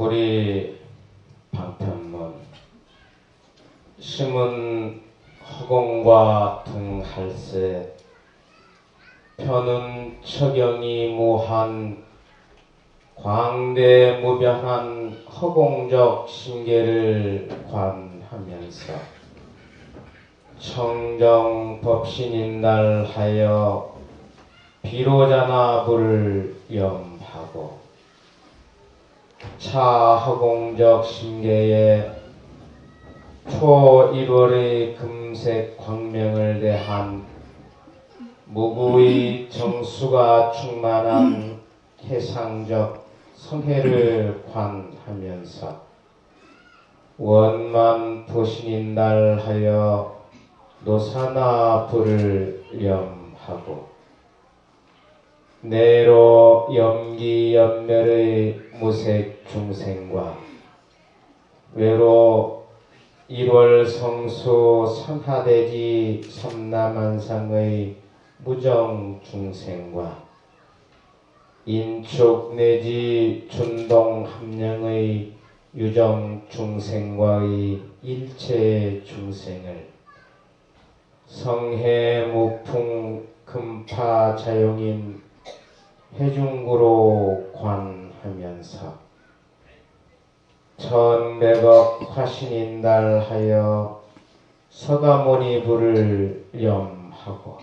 고리 방편문 심은 허공과 등할세 편은 처경이 무한 광대무변한 허공적 신계를 관하면서 청정법신인달하여 비로자나불을 염하고 차허공적 신계에 초1월의 금색 광명을 대한 무구의 정수가 충만한 해상적 성회를 관하면서 원만 보신인달하여 노사나 불을 염하고 내로 염기연멸의 무색 중생과 외로 1월 성수 선하대지 삼남한상의 무정 중생과 인축 내지 준동 함령의 유정 중생과의 일체 중생을 성해 무풍 금파 자용인 해중구로 관하면서 천백억 화신인달하여 서가모니불을 염하고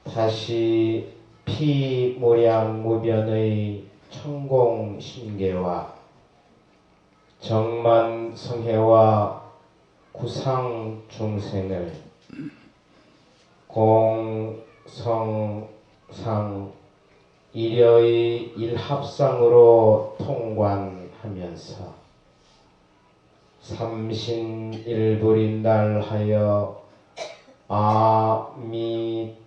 다시 피모량무변의 천공신계와 정만성해와 구상중생을 공성상 일여의 일합상으로 통관하면서 삼신일불인달하여 아미타불을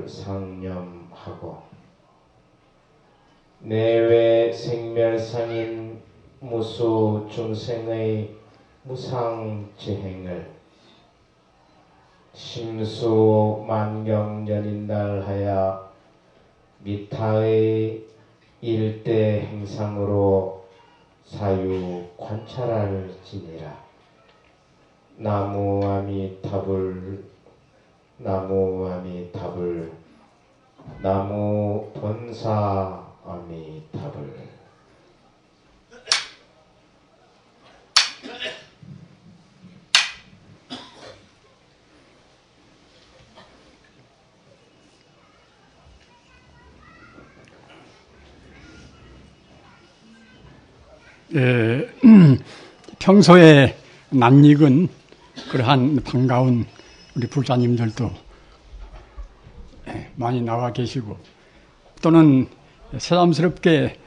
상념하고 내외 생멸상인 무수 중생의 무상지행을 심수 만경전인달하여 미타의 일대 행상으로 사유 관찰할지니라. 나무아미타불 나무아미타불 나무본사 아미타불. 평소에 낯익은 그러한 반가운 우리 불자님들도 많이 나와 계시고 또는 새삼스럽게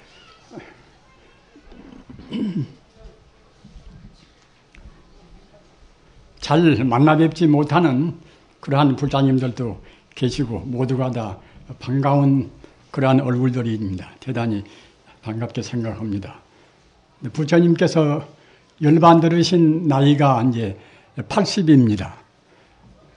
잘 만나 뵙지 못하는 그러한 불자님들도 계시고 모두가 다 반가운 그러한 얼굴들입니다. 대단히 반갑게 생각합니다. 부처님께서 열반 들으신 나이가 이제 80입니다.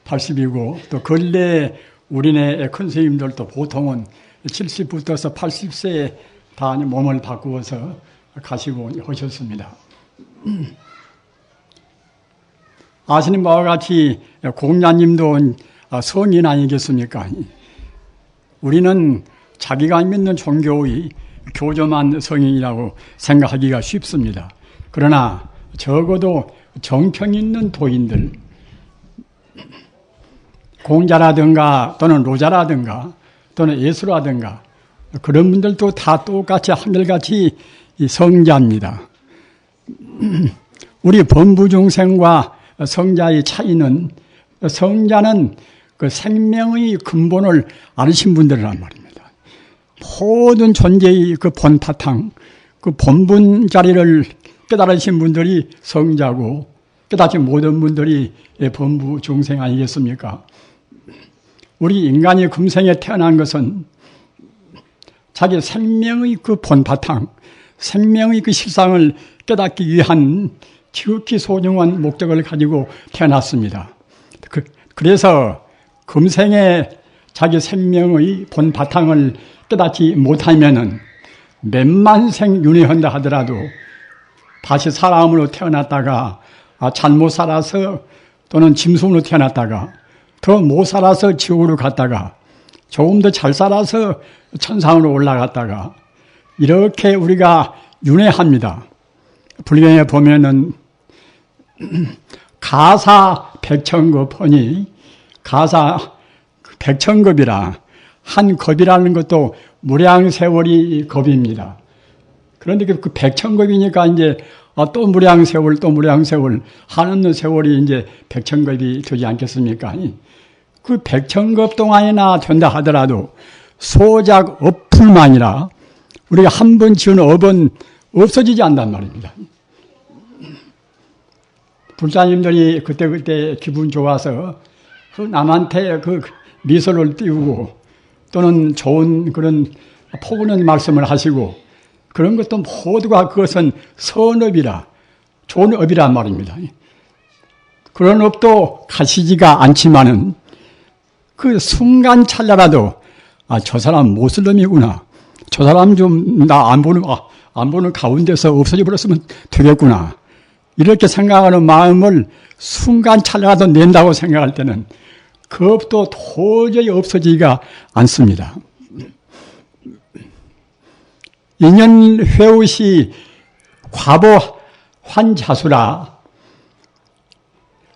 80이고 또 근래 우리네 큰 스님들도 보통은 70부터서 80세에 다 몸을 바꾸어서 가시고 하셨습니다. 아시는 바와 같이 공자님도 성인 아니겠습니까? 우리는 자기가 믿는 종교의 교조만 성인이라고 생각하기가 쉽습니다. 그러나 적어도 정평 있는 도인들, 공자라든가 또는 로자라든가 또는 예수라든가 그런 분들도 다 똑같이 한결같이 성자입니다. 우리 범부중생과 성자의 차이는 성자는 그 생명의 근본을 아신 분들이란 말입니다. 모든 존재의 그 본바탕, 그 본분 자리를 깨달으신 분들이 성자고 깨닫지 못한 분들이 범부 중생 아니겠습니까? 우리 인간이 금생에 태어난 것은 자기 생명의 그 본바탕, 생명의 그 실상을 깨닫기 위한 지극히 소중한 목적을 가지고 태어났습니다. 그래서 금생에 자기 생명의 본바탕을 깨닫지 못하면은 몇만 생 윤회한다 하더라도 다시 사람으로 태어났다가 잘못 살아서 또는 짐승으로 태어났다가 더 못 살아서 지옥으로 갔다가 조금 더 잘 살아서 천상으로 올라갔다가 이렇게 우리가 윤회합니다. 불경에 보면은 가사 백천급하니 가사 백천급이라 한 급이라는 것도 무량세월이 급입니다. 그런데 그 백천급이니까 이제 또 무량세월 또 무량세월 한없는 세월이 이제 백천급이 되지 않겠습니까? 그 백천급 동안이나 된다 하더라도 소작 업풀만이라 우리가 한 번 지은 업은 없어지지 않단 말입니다. 불사님들이 그때 기분 좋아서 그 남한테 그 미소를 띄우고 또는 좋은 그런 포근한 말씀을 하시고 그런 것도 모두가 그것은 선업이라 좋은 업이란 말입니다. 그런 업도 가시지가 않지만은 그 순간 찰나라도 저 사람 모슬림이구나. 저 사람 좀 나 안 보는 가운데서 없어져 버렸으면 되겠구나. 이렇게 생각하는 마음을 순간 찰나라도 낸다고 생각할 때는 그 업도 도저히 없어지기가 않습니다. 인연 회우시 과보 환자수라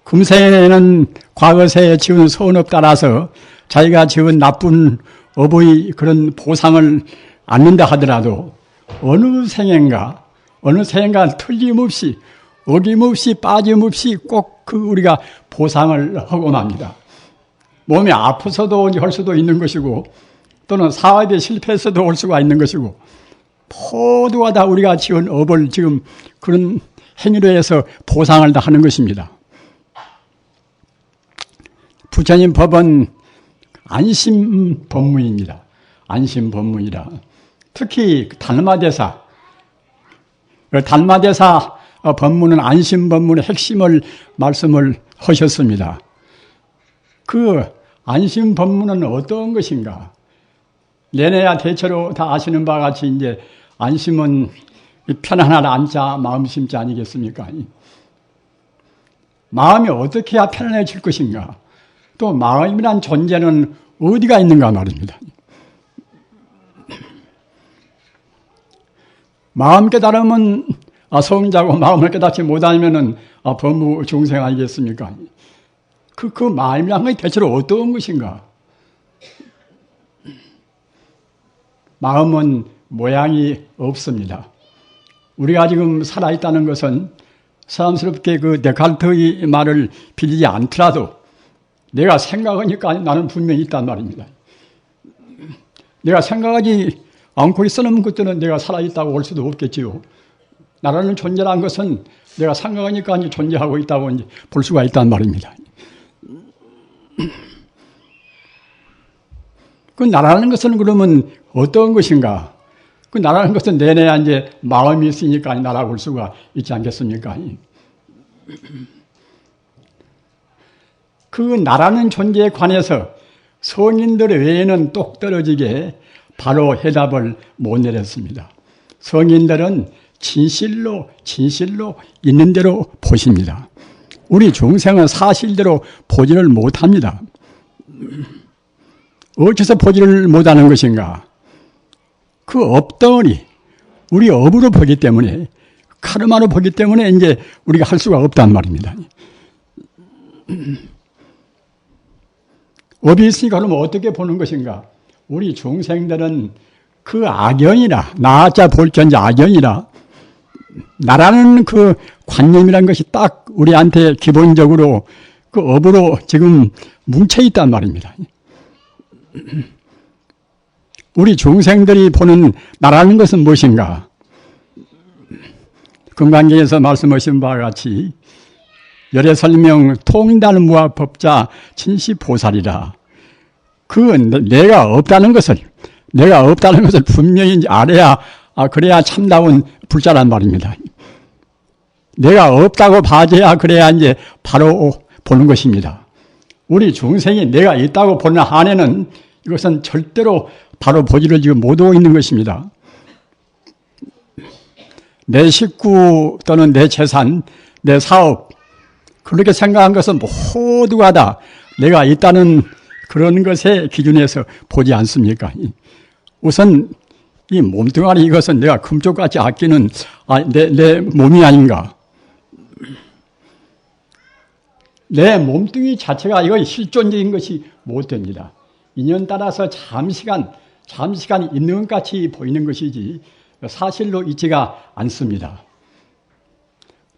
금생에는 과거세에 지은 선업 따라서 자기가 지은 나쁜 업의 그런 보상을 않는다 하더라도 어느 생인가 틀림없이 어김없이 빠짐없이 꼭 그 우리가 보상을 하고 맙니다. 몸이 아파서도 할 수도 있는 것이고 또는 사업에 실패해서도 올 수가 있는 것이고 모두가 다 우리가 지은 업을 지금 그런 행위로 해서 보상을 다 하는 것입니다. 부처님 법은 안심법문입니다. 안심법문이라. 특히 달마대사 법문은 안심법문의 핵심을 말씀을 하셨습니다. 그 안심법문은 어떤 것인가? 내내야 대체로 다 아시는 바와 같이 이제 안심은 편안하라 앉자 마음 심자 아니겠습니까? 마음이 어떻게 해야 편안해질 것인가? 또 마음이란 존재는 어디가 있는가 말입니다. 마음 깨달으면 성자고 마음을 깨닫지 못하면은 범무 중생 아니겠습니까? 그 마음이란 것이 대체로 어떤 것인가? 마음은 모양이 없습니다. 우리가 지금 살아있다는 것은 사람스럽게 그 데카르트의 말을 빌리지 않더라도 내가 생각하니까 나는 분명히 있단 말입니다. 내가 생각하지 않고 있으면 그때는 내가 살아있다고 볼 수도 없겠지요. 나라는 존재라는 것은 내가 생각하니까 존재하고 있다고 볼 수가 있단 말입니다. 그 나라는 것은 그러면 어떤 것인가? 그 나라는 것은 내내야 이제 마음이 있으니까 나라고 볼 수가 있지 않겠습니까? 그 나라는 존재에 관해서 성인들 외에는 똑 떨어지게 바로 해답을 못 내렸습니다. 성인들은 진실로 있는 대로 보십니다. 우리 중생은 사실대로 보지를 못합니다. 어째서 보지를 못하는 것인가? 그 업덩어리, 우리 업으로 보기 때문에, 카르마로 보기 때문에 이제 우리가 할 수가 없단 말입니다. 업이 있으니까 그러면 어떻게 보는 것인가? 우리 중생들은 그 악연이라, 나자 볼전자 악연이라, 나라는 그 관념이란 것이 딱 우리한테 기본적으로 그 업으로 지금 뭉쳐있단 말입니다. 우리 중생들이 보는 나라는 것은 무엇인가? 금강경에서 말씀하신 바와 같이 열애설명 통달무아법자 진시보살이라. 그 내가 없다는 것을 분명히 알아야 그래야 참다운 불자란 말입니다. 내가 없다고 봐줘야 그래야 이제 바로 보는 것입니다. 우리 중생이 내가 있다고 보는 한에는 이것은 절대로 바로 보지를 지금 못하고 있는 것입니다. 내 식구 또는 내 재산, 내 사업, 그렇게 생각한 것은 모두가 다 내가 있다는 그런 것의 기준에서 보지 않습니까? 우선 이 몸뚱아리 이것은 내가 금쪽같이 아끼는 내 몸이 아닌가. 내 몸뚱이 자체가 이거 실존적인 것이 못 됩니다. 인연 따라서 잠시간 있는 것 같이 보이는 것이지 사실로 있지가 않습니다.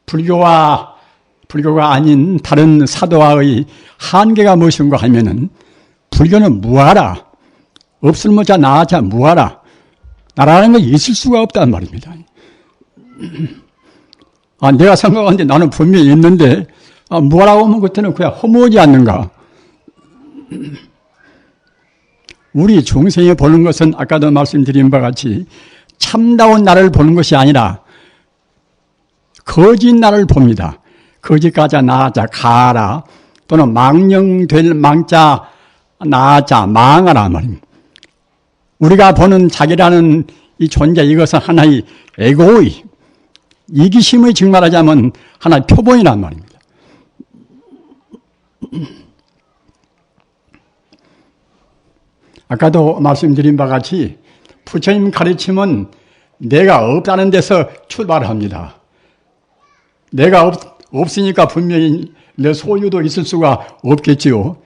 불교가 아닌 다른 사도와의 한계가 무엇인가 하면은 불교는 무하라. 없을모자 나아자 무하라. 나라는 건 있을 수가 없단 말입니다. 내가 생각하는데 나는 분명히 있는데 무하라고 하면 그때는 그냥 허무하지 않는가. 우리 중생이 보는 것은 아까도 말씀드린 바와 같이 참다운 나를 보는 것이 아니라 거짓 나를 봅니다. 거짓가자 나아자 가라 또는 망령될 망자 나아자 망하라 말입니다. 우리가 보는 자기라는 이 존재 이것은 하나의 에고의 이기심의 증말하자면 하나의 표본이란 말입니다. 아까도 말씀드린 바와 같이 부처님 가르침은 내가 없다는 데서 출발합니다. 내가 없으니까 분명히 내 소유도 있을 수가 없겠지요.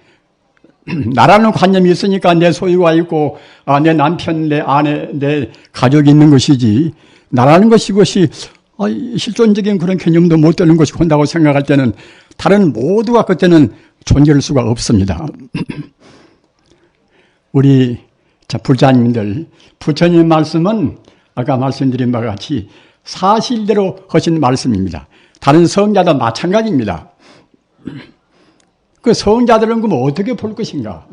나라는 관념이 있으니까 내 소유가 있고 내 남편, 내 아내, 내 가족이 있는 것이지 나라는 것이 실존적인 그런 개념도 못 되는 것이 한다고 생각할 때는 다른 모두가 그때는 존재할 수가 없습니다. 우리 불자님들, 부처님 말씀은 아까 말씀드린 바와 같이 사실대로 하신 말씀입니다. 다른 성자도 마찬가지입니다. 그 성자들은 그럼 어떻게 볼 것인가?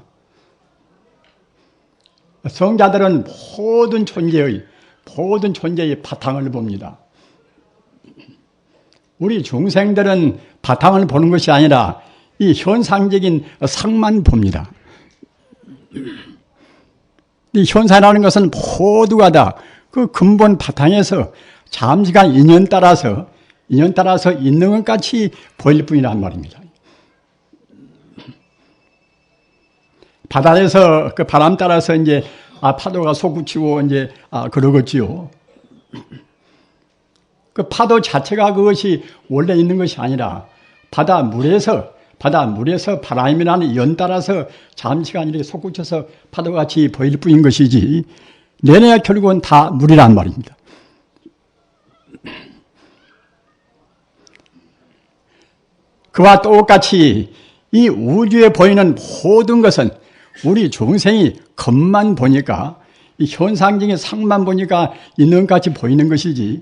성자들은 모든 존재의 바탕을 봅니다. 우리 중생들은 바탕을 보는 것이 아니라 이 현상적인 상만 봅니다. 이 현상이라는 것은 모두가 다 그 근본 바탕에서 잠시간 인연 따라서 있는 것 같이 보일 뿐이란 말입니다. 바다에서 그 바람 따라서 이제 파도가 솟구치고 이제 그러겠지요. 그 파도 자체가 그것이 원래 있는 것이 아니라 바닷물에서 바람이라는 연 따라서 잠시간 이렇게 솟구쳐서 파도같이 보일 뿐인 것이지 내내 결국은 다 물이란 말입니다. 그와 똑같이 이 우주에 보이는 모든 것은 우리 중생이 겉만 보니까 이 현상적인 상만 보니까 있는 것 같이 보이는 것이지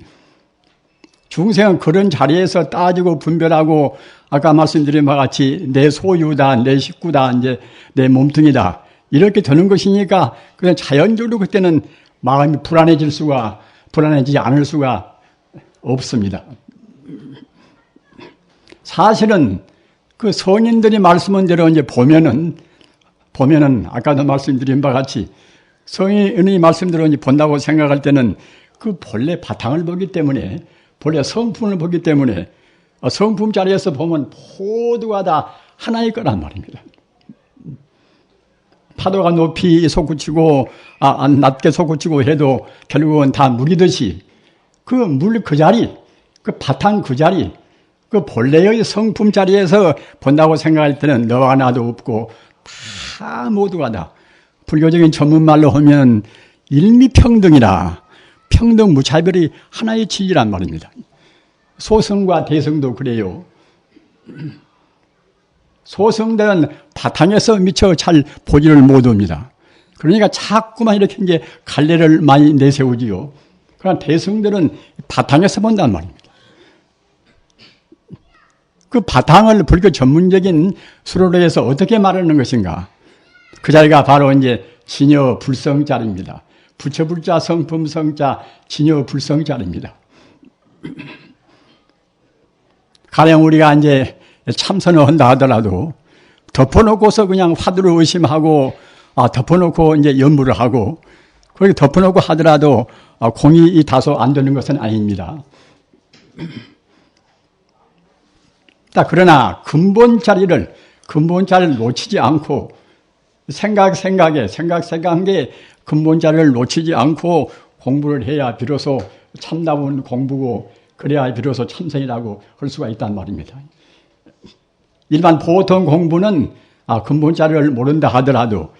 중생은 그런 자리에서 따지고 분별하고 아까 말씀드린 바와 같이 내 소유다, 내 식구다, 이제 내 몸뚱이다 이렇게 되는 것이니까 그냥 자연적으로 그때는 마음이 불안해지지 않을 수가 없습니다. 사실은 그 성인들이 말씀한 대로 이제 보면은 아까도 말씀드린 바와 같이 성인의 말씀대로 이제 본다고 생각할 때는 그 본래 바탕을 보기 때문에 본래 성품을 보기 때문에 성품 자리에서 보면 모두가 다 하나일 거란 말입니다. 파도가 높이 솟구치고 낮게 솟구치고 해도 결국은 다 물이듯이 그 물 그 자리, 그 바탕 그 자리, 그 본래의 성품 자리에서 본다고 생각할 때는 너와 나도 없고 다 모두가 다 불교적인 전문말로 하면 일미평등이라 평등 무차별이 하나의 진리란 말입니다. 소승과 대승도 그래요. 소승들은 바탕에서 미처 잘 보지를 못합니다. 그러니까 자꾸만 이렇게 이제 갈래를 많이 내세우지요. 그러나 대승들은 바탕에서 본단 말입니다. 그 바탕을 불교 전문적인 수로로 해서 어떻게 말하는 것인가? 그 자리가 바로 이제 진여 불성 자리입니다. 부처 불자 성품 성자 진여 불성 자리입니다. 가령 우리가 이제 참선을 한다 하더라도 덮어놓고서 그냥 화두를 의심하고 덮어놓고 이제 연부를 하고 그렇게 덮어놓고 하더라도 공이 다소 안 되는 것은 아닙니다. 그러나 근본 자리를 놓치지 않고 생각한 게 근본 자리를 놓치지 않고 공부를 해야 비로소 참다운 공부고 그래야 비로소 참선이라고 할 수가 있단 말입니다. 일반 보통 공부는 근본 자리를 모른다 하더라도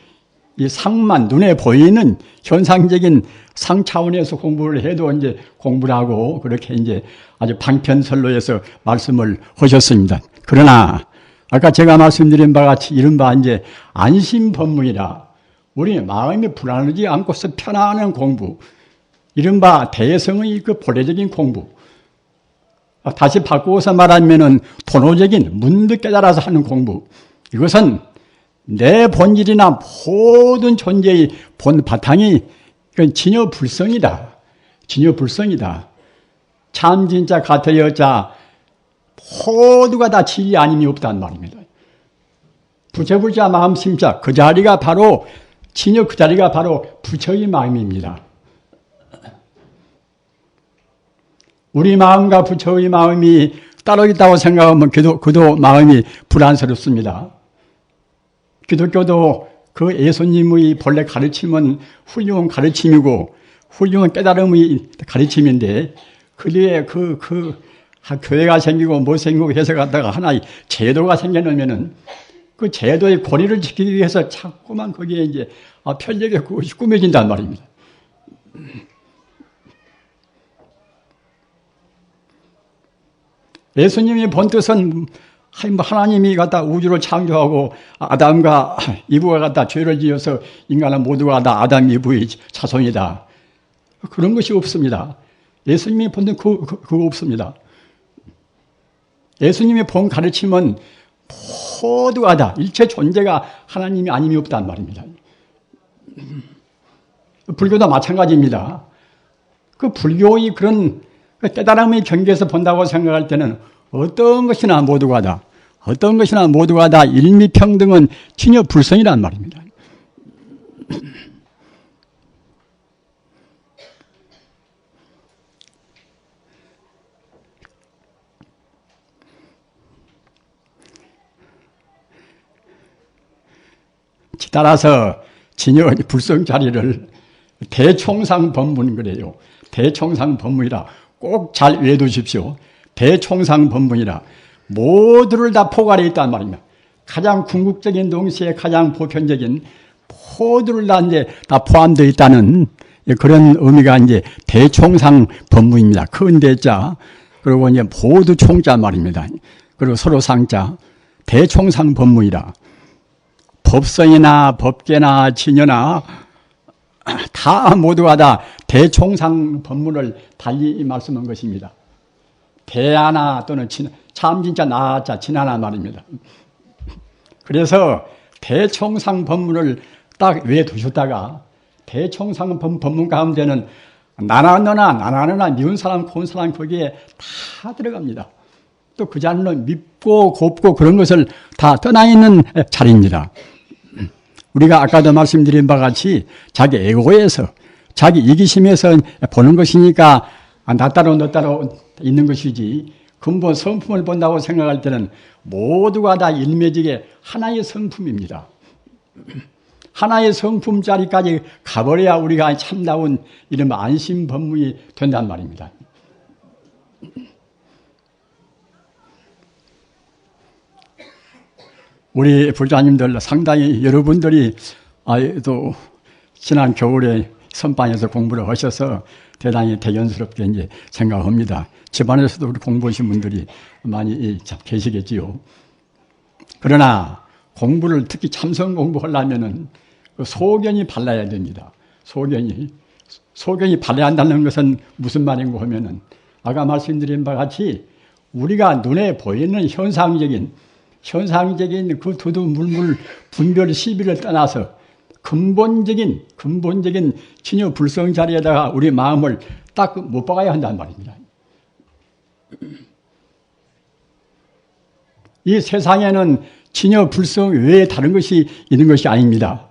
이 상만 눈에 보이는 현상적인 상 차원에서 공부를 해도 이제 공부를 하고 그렇게 이제 아주 방편설로에서 말씀을 하셨습니다. 그러나 아까 제가 말씀드린 바와 같이 이른바 이제 안심법문이라 우리 마음이 불안하지 않고서 편안한 공부, 이른바 대성의 그 본래적인 공부. 다시 바꾸어서 말하면은 토노적인 문득 깨달아서 하는 공부. 이것은 내 본질이나 모든 존재의 본 바탕이 진여불성이다. 진여불성이다. 참 진짜 같아여 자 모두가 다 진리 아님이 없단 말입니다. 부처불자 마음심자 그 자리가 바로 진여 그 자리가 바로 부처의 마음입니다. 우리 마음과 부처의 마음이 따로 있다고 생각하면 그도 마음이 불안스럽습니다. 기독교도 그 예수님의 본래 가르침은 훌륭한 가르침이고 훌륭한 깨달음의 가르침인데 그 뒤에 교회가 생기고 뭐 생기고 해서 갔다가 하나의 제도가 생겨나면은 그 제도의 권위를 지키기 위해서 자꾸만 거기에 이제 편력이 꾸며진단 말입니다. 예수님의 본뜻은 하나님이 갖다 우주를 창조하고 아담과 이브가 갖다 죄를 지어서 인간은 모두가 다 아담 이브의 자손이다. 그런 것이 없습니다. 예수님의 본뜻 그거 없습니다. 예수님의 본 가르침은 모두가 다 일체 존재가 하나님이 아님이 없단 말입니다. 불교도 마찬가지입니다. 그 불교의 그런 깨달음의 경계에서 본다고 생각할 때는 어떤 것이나 모두가 다 일미평등은 진여불성이란 말입니다. 따라서 진여불성 자리를 대총상법문 그래요. 대총상법문이라 꼭 잘 외워두십시오. 대총상법문이라 모두를 다 포괄해 있단 말입니다. 가장 궁극적인 동시에 가장 보편적인 모두를 다 이제 다 포함되어 있다는 그런 의미가 이제 대총상법문입니다. 큰 대자 그리고 이제 모두 총자 말입니다. 그리고 서로 상자 대총상법문이라 법성이나 법계나 진여나 다 모두가 다 대총상법문을 달리 말씀한 것입니다. 대하나 또는 참 진짜 나자 진하나 말입니다. 그래서 대총상법문을 딱 외두셨다가 대총상법문 가운데는 나나너나 미운 사람 고운 사람 거기에 다 들어갑니다. 또 그 자리는 밉고 곱고 그런 것을 다 떠나 있는 자리입니다. 우리가 아까도 말씀드린 바와 같이 자기 에고에서 자기 이기심에서 보는 것이니까 나 따로 너 따로 있는 것이지 근본 성품을 본다고 생각할 때는 모두가 다 일매직의 하나의 성품입니다. 하나의 성품 자리까지 가버려야 우리가 참다운 이런 안심법문이 된단 말입니다. 우리 불자님들 상당히 여러분들이 또 지난 겨울에 선방에서 공부를 하셔서 대단히 대견스럽게 이제 생각합니다. 집안에서도 우리 공부하신 분들이 많이 계시겠지요. 그러나 공부를 특히 참선 공부하려면은 소견이 발라야 됩니다. 소견이 발라야 한다는 것은 무슨 말인가 하면은 아까 말씀드린 바와 같이 우리가 눈에 보이는 현상적인 그 두두 물물 분별 시비를 떠나서 근본적인 진여 불성 자리에다가 우리 마음을 딱 못 박아야 한단 말입니다. 이 세상에는 진여 불성 외에 다른 것이 있는 것이 아닙니다.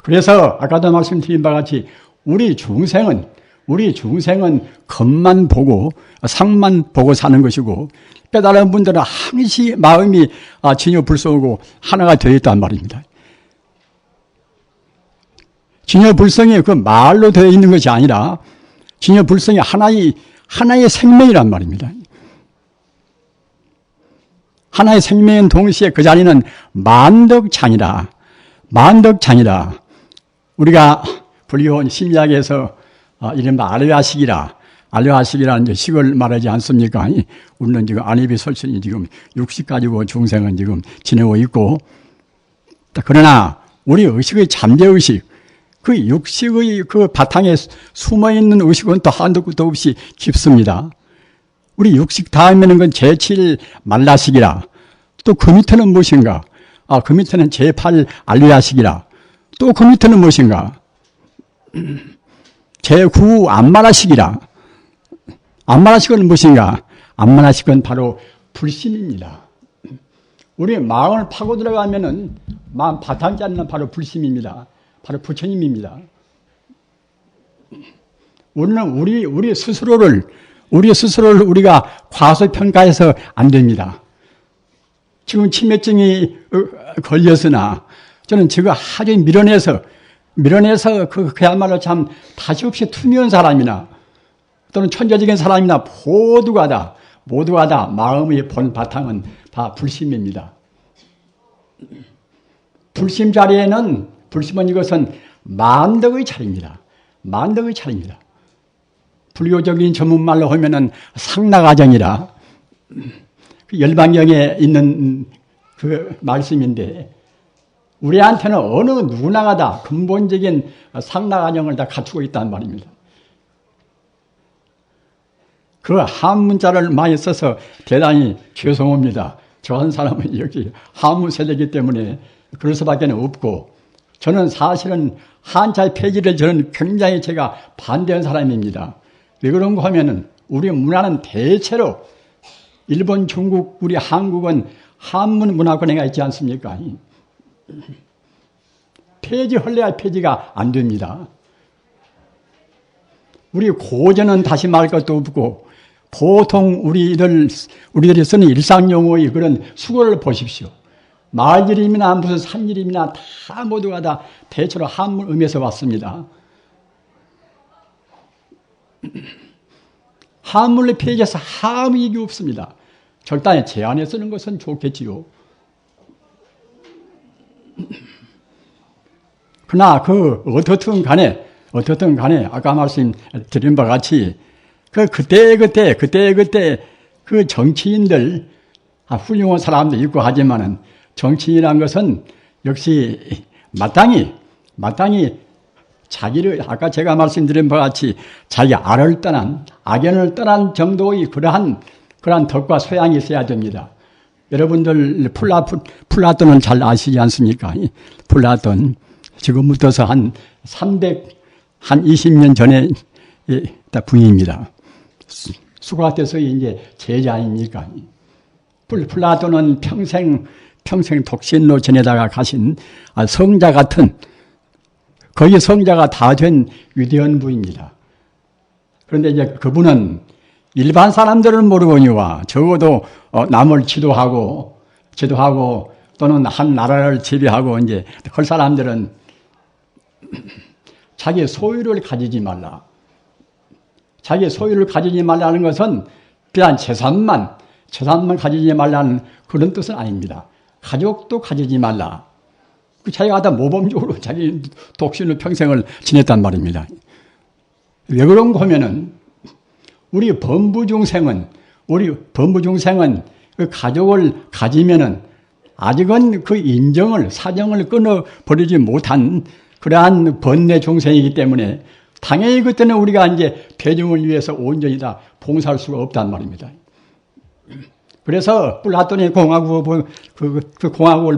그래서 아까도 말씀드린 바와 같이 우리 중생은 우리 중생은 겉만 보고 상만 보고 사는 것이고 깨달은 분들은 항시 마음이 진여불성이고 하나가 되어 있단 말입니다. 진여불성이 그 말로 되어 있는 것이 아니라 진여불성이 하나의 생명이란 말입니다. 하나의 생명인 동시에 그 자리는 만덕장이라. 만덕장이라. 우리가 불교 심리학에서 이른바 알레아식이라는 식을 말하지 않습니까? 우리는 지금 안입이 설신이 지금 60 가지고 중생은 지금 지내고 있고, 그러나 우리 의식의 잠재의식, 그 육식의 그 바탕에 숨어있는 의식은 또 한도 끝도 없이 깊습니다. 우리 육식 다음에는 건 제7 말라식이라. 또 그 밑에는 무엇인가? 그 밑에는 제8 알레아식이라. 또 그 밑에는 무엇인가? 제9 안마라식이라. 안마라식은 무엇인가? 안마라식은 바로 불심입니다. 우리 마음을 파고 들어가면은 마음 바탕자리는 바로 불심입니다. 바로 부처님입니다. 우리는 우리 스스로를 우리가 과소평가해서 안 됩니다. 지금 치매증이 걸렸으나 저는 지금 아주 밀어내서 그야말로 참 다시 없이 투명한 사람이나 또는 천재적인 사람이나 모두가 다 마음의 본 바탕은 다 불심입니다. 불심 자리에는 불심은 이것은 만덕의 자리입니다. 만덕의 자리입니다. 불교적인 전문말로 하면은 상락아정이라 열반경에 있는 그 말씀인데 우리한테는 어느 누구나가 다 근본적인 상락아정을 다 갖추고 있다는 말입니다. 그 한문자를 많이 써서 대단히 죄송합니다. 저 한 사람은 여기 한문 세대이기 때문에 그럴 수밖에 없고 저는 사실은 한자의 폐지를 저는 굉장히 제가 반대한 사람입니다. 왜 그런가 하면은 우리 문화는 대체로 일본, 중국, 우리 한국은 한문 문화권에가 있지 않습니까? 폐지할래야 폐지가 안 됩니다. 우리 고전은 다시 말할 것도 없고 보통 우리들이 쓰는 일상용어의 그런 수고를 보십시오. 마을 이름이나 무슨 산 이름이나 다 모두가 다 대체로 한문 의미에서 왔습니다. 한문을 폐지해서 아무 이익이 없습니다. 적당히 제한해 쓰는 것은 좋겠지요. 그러나 어떻든 간에 아까 말씀드린 바와 같이 그때 그 정치인들 훌륭한 사람도 있고 하지만은 정치인이란 것은 역시 마땅히 자기를 아까 제가 말씀드린 바와 같이 자기 악연을 떠난 정도의 그러한 덕과 소양이 있어야 됩니다. 여러분들 플라톤을 잘 아시지 않습니까? 플라톤 지금부터서 한 20년 전에 부인입니다. 수고하셔서 이제 제자 아닙니까? 플라톤은 평생 독신로 지내다가 가신 성자 같은 거의 성자가 다 된 위대한 분입니다. 그런데 이제 그분은 일반 사람들은 모르거니와 적어도 남을 지도하고 또는 한 나라를 지배하고 이제 그 사람들은 자기 소유를 가지지 말라. 자기 소유를 가지지 말라는 것은 그냥 재산만 가지지 말라는 그런 뜻은 아닙니다. 가족도 가지지 말라. 자기가 다 모범적으로 자기 독신으로 평생을 지냈단 말입니다. 왜 그런가 하면은 우리 범부 중생은 그 가족을 가지면은 아직은 그 사정을 끊어버리지 못한 그러한 번뇌 중생이기 때문에 당연히 그때는 우리가 이제 대중을 위해서 온전히 다 봉사할 수가 없단 말입니다. 그래서 플라톤의 공화국을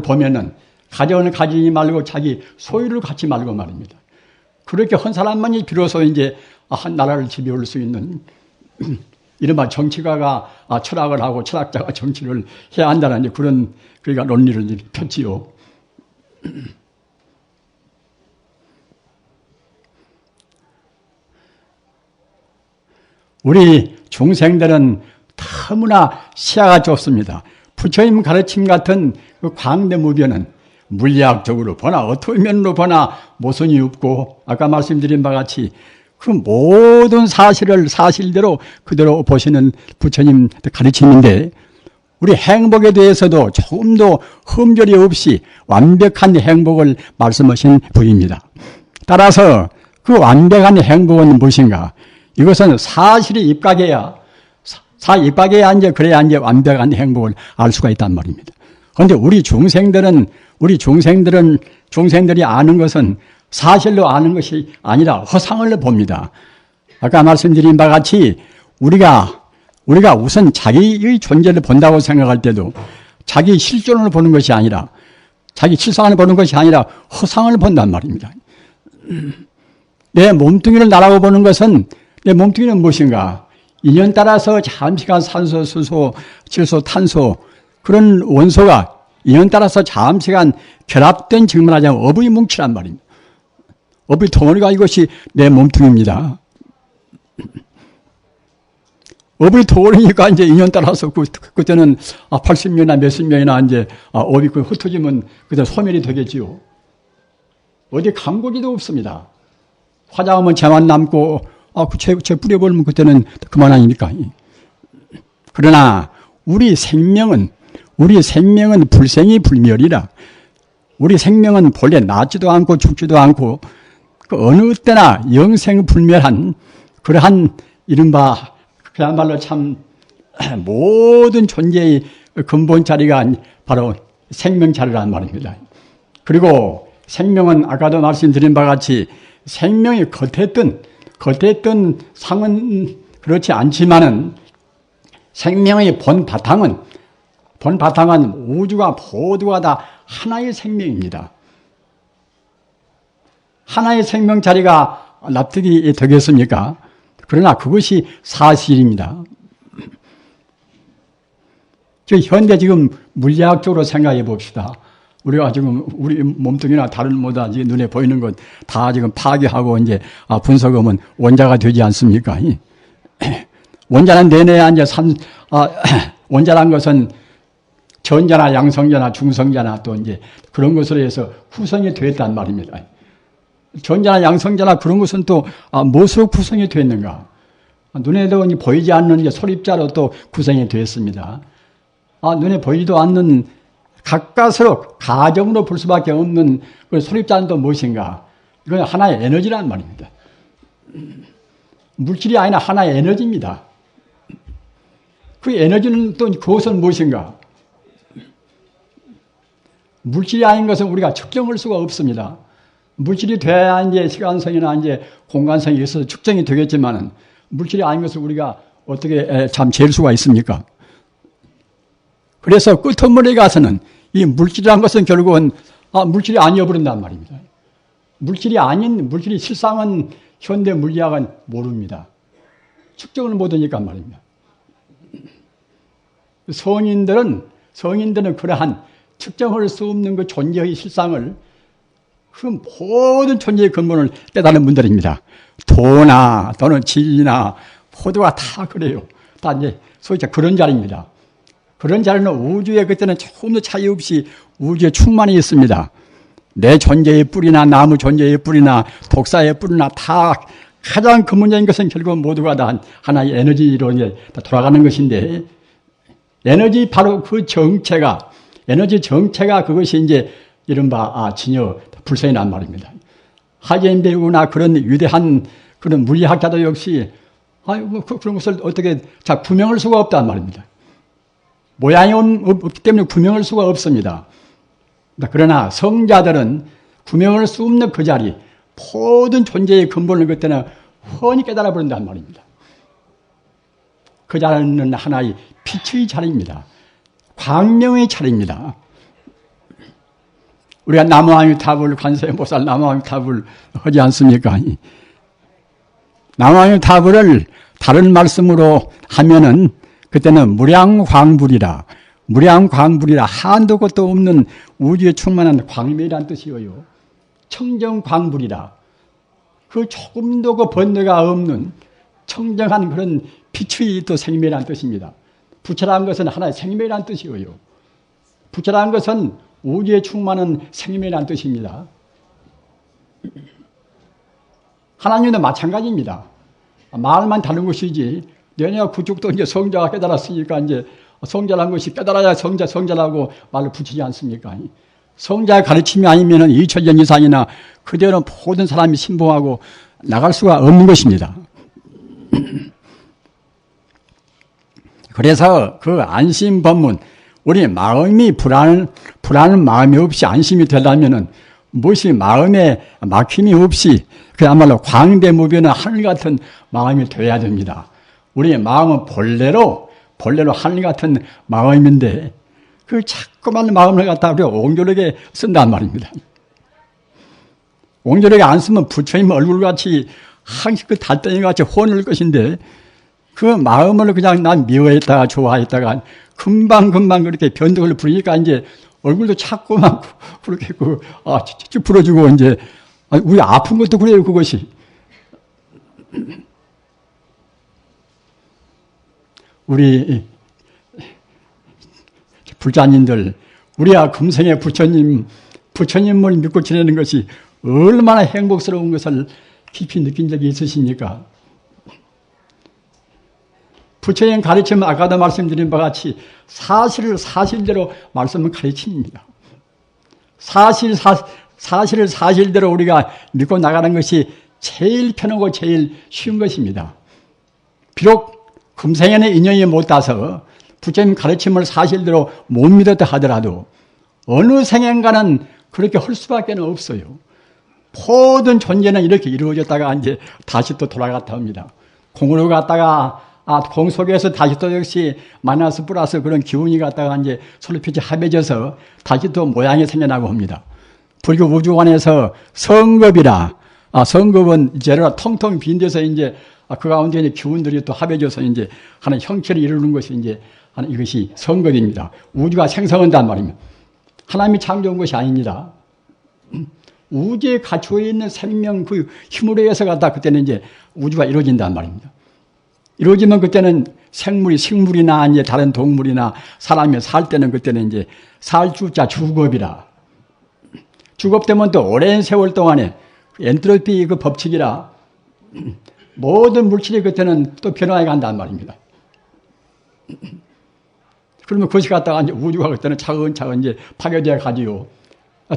보면은 가정을 가지지 말고 자기 소유를 갖지 말고 말입니다. 그렇게 한 사람만이 비로소 이제 한 나라를 지배할 수 있는 이른바 정치가가 철학을 하고 철학자가 정치를 해야 한다는 이제 그런 그러니까 논리를 폈지요. 우리 중생들은 너무나 시야가 좁습니다. 부처님 가르침 같은 그 광대무변은 물리학적으로 보나 어떤 면으로 보나 모순이 없고 아까 말씀드린 바와 같이 그 모든 사실을 사실대로 그대로 보시는 부처님 가르침인데 우리 행복에 대해서도 조금도 흠결이 없이 완벽한 행복을 말씀하신 분입니다. 따라서 그 완벽한 행복은 무엇인가? 이것은 사실이 입각해야 이제 그래야 이제 완벽한 행복을 알 수가 있단 말입니다. 그런데 우리 중생들이 아는 것은 사실로 아는 것이 아니라 허상을 봅니다. 아까 말씀드린 바와 같이 우리가 우선 자기의 존재를 본다고 생각할 때도 자기 실존을 보는 것이 아니라 자기 실상을 보는 것이 아니라 허상을 본단 말입니다. 내 몸뚱이를 나라고 보는 것은 내 몸뚱이는 무엇인가? 인연 따라서 잠시간 산소, 수소, 질소, 탄소 그런 원소가 인연 따라서 잠시간 결합된 지금 말하자면 어부의 뭉치란 말입니다. 어부의 덩어리가 이것이 내 몸뚱이입니다. 어부의 덩어리니까 이제 인연 따라서 그때는 80명이나 몇십 명이나 이제 업이 흩어지면 그때 소멸이 되겠지요. 어디 강고기도 없습니다. 화장하면 재만 남고 재 뿌려버리면 그때는 그만 아닙니까? 그러나 우리 생명은 불생이 불멸이라 우리 생명은 본래 낫지도 않고 죽지도 않고 그 어느 때나 영생불멸한 그러한 이른바 그야말로 참 모든 존재의 근본 자리가 바로 생명 자리란 말입니다. 그리고 생명은 아까도 말씀드린 바와 같이 생명이 겉에 뜬 상은 그렇지 않지만은 생명의 본 바탕은 우주가 모두가 다 하나의 생명입니다. 하나의 생명 자리가 납득이 되겠습니까? 그러나 그것이 사실입니다. 현대 지금 물리학적으로 생각해 봅시다. 우리가 지금 우리 몸뚱이나 다른 뭐다 눈에 보이는 것 다 지금 파괴하고 이제 분석하면 원자가 되지 않습니까? 원자는 내내야 이제 원자란 것은 전자나 양성자나 중성자나 또 이제 그런 것으로 해서 구성이 되었단 말입니다. 전자나 양성자나 그런 것은 또 무엇으로 구성이 되었는가? 눈에도 보이지 않는 소립자로 또 구성이 되었습니다. 눈에 보이지도 않는 가까스로 가정으로 볼 수밖에 없는 그 소립자는 또 무엇인가? 이건 하나의 에너지란 말입니다. 물질이 아니라 하나의 에너지입니다. 그 에너지는 또 그것은 무엇인가? 물질이 아닌 것은 우리가 측정할 수가 없습니다. 물질이 돼야 이제 시간성이나 이제 공간성이 있어서 측정이 되겠지만은 물질이 아닌 것을 우리가 어떻게 참 잴 수가 있습니까? 그래서 끝머리에 가서는 이 물질이라는 것은 결국은 물질이 아니어버린단 말입니다. 물질이 실상은 현대 물리학은 모릅니다. 측정을 못하니까 말입니다. 성인들은 그러한 측정할 수 없는 그 존재의 실상을 그 모든 존재의 근본을 깨달은 분들입니다. 도나 또는 진리나 포도가 다 그래요. 다 이제 소위 그런 자리입니다. 그런 자리는 우주에 그때는 조금도 차이 없이 우주에 충만히 있습니다. 내 존재의 뿌리나 나무 존재의 뿌리나 독사의 뿌리나 다 가장 근본적인 것은 결국 모두가 다 하나의 에너지로 이제 다 돌아가는 것인데 에너지 바로 그 에너지 정체가 그것이 이제 이른바 진여 불성이란 말입니다. 하이젠베르크나 그런 위대한 그런 물리학자도 역시 그런 것을 어떻게 구명할 수가 없단 말입니다. 모양이 없기 때문에 구명할 수가 없습니다. 그러나 성자들은 구명할 수 없는 그 자리, 모든 존재의 근본을 그때는 훤히 깨달아 버린단 말입니다. 그 자리는 하나의 빛의 자리입니다. 광명의 자리입니다. 우리가 나무아미타불 관세음보살 나무아미타불 하지 않습니까? 나무아미타불을 다른 말씀으로 하면은 그때는 무량광불이라 한도 끝도 없는 우주에 충만한 광명이란 뜻이에요. 청정광불이라 그 조금도 그 번뇌가 없는 청정한 그런 빛의 또 생명이라는 뜻입니다. 부처라는 것은 하나의 생명이라는 뜻이고요. 부처라는 것은 우주에 충만한 생명이라는 뜻입니다. 하나님도 마찬가지입니다. 말만 다른 것이지, 내가 그쪽도 이제 성자가 깨달았으니까 이제 성자라는 것이 깨달아야 성자라고 말을 붙이지 않습니까? 성자의 가르침이 아니면은 2000년 이상이나 그대로 모든 사람이 신봉하고 나갈 수가 없는 것입니다. 그래서 그 안심법문, 우리 마음이 불안한 마음이 없이 안심이 되려면은 무엇이 마음에 막힘이 없이 그야말로 광대무변한 하늘 같은 마음이 되어야 됩니다. 우리의 마음은 본래로 하늘 같은 마음인데 그 자꾸만 마음을 갖다 우리가 옹졸하게 쓴단 말입니다. 옹졸하게 안 쓰면 부처님 얼굴같이 항상 그 달덩이같이 혼을 것인데 그 마음을 그냥 난 미워했다가 좋아했다가 금방 그렇게 변덕을 부리니까 이제 얼굴도 자꾸만 그렇게 쭉 부러지고 이제 우리 아픈 것도 그래요, 그것이. 우리 불자님들, 우리야 금생에 부처님을 믿고 지내는 것이 얼마나 행복스러운 것을 깊이 느낀 적이 있으십니까? 부처님 가르침은 아까도 말씀드린 바와 같이 사실을 사실대로 말씀은 가르침입니다. 사실을 사실대로 우리가 믿고 나가는 것이 제일 편하고 제일 쉬운 것입니다. 비록 금생에는 인연이 못 닿아서 부처님 가르침을 사실대로 못 믿었다 하더라도 어느 생엔가는 그렇게 할 수밖에 없어요. 모든 존재는 이렇게 이루어졌다가 이제 다시 또 돌아갔다 합니다. 공으로 갔다가 공 속에서 다시 또 역시 마이너스 플러스 그런 기운이 갔다가 이제 서로 빛이 합해져서 다시 또 모양이 생겨나고 합니다. 불교 우주관에서 성급이라, 성급은 제로라 텅텅 빈 데서 이제 그 가운데 이제 기운들이 또 합해져서 이제 하는 형체를 이루는 것이 이제 이것이 성급입니다. 우주가 생성한단 말입니다. 하나님이 창조한 것이 아닙니다. 우주에 갖추어 있는 생명 그 힘으로 해서 갖다 그때는 이제 우주가 이루어진단 말입니다. 이루어지면 그때는 생물이 식물이나 이제 다른 동물이나 사람이 살 때는 그때는 이제 살 주자 주겁이라. 주겁되면 또 오랜 세월 동안에 엔트로피 그 법칙이라 모든 물질이 그때는 또 변화해 간단 말입니다. 그러면 그것이 갖다가 이제 우주가 그때는 차근차근 이제 파괴되어 가지요.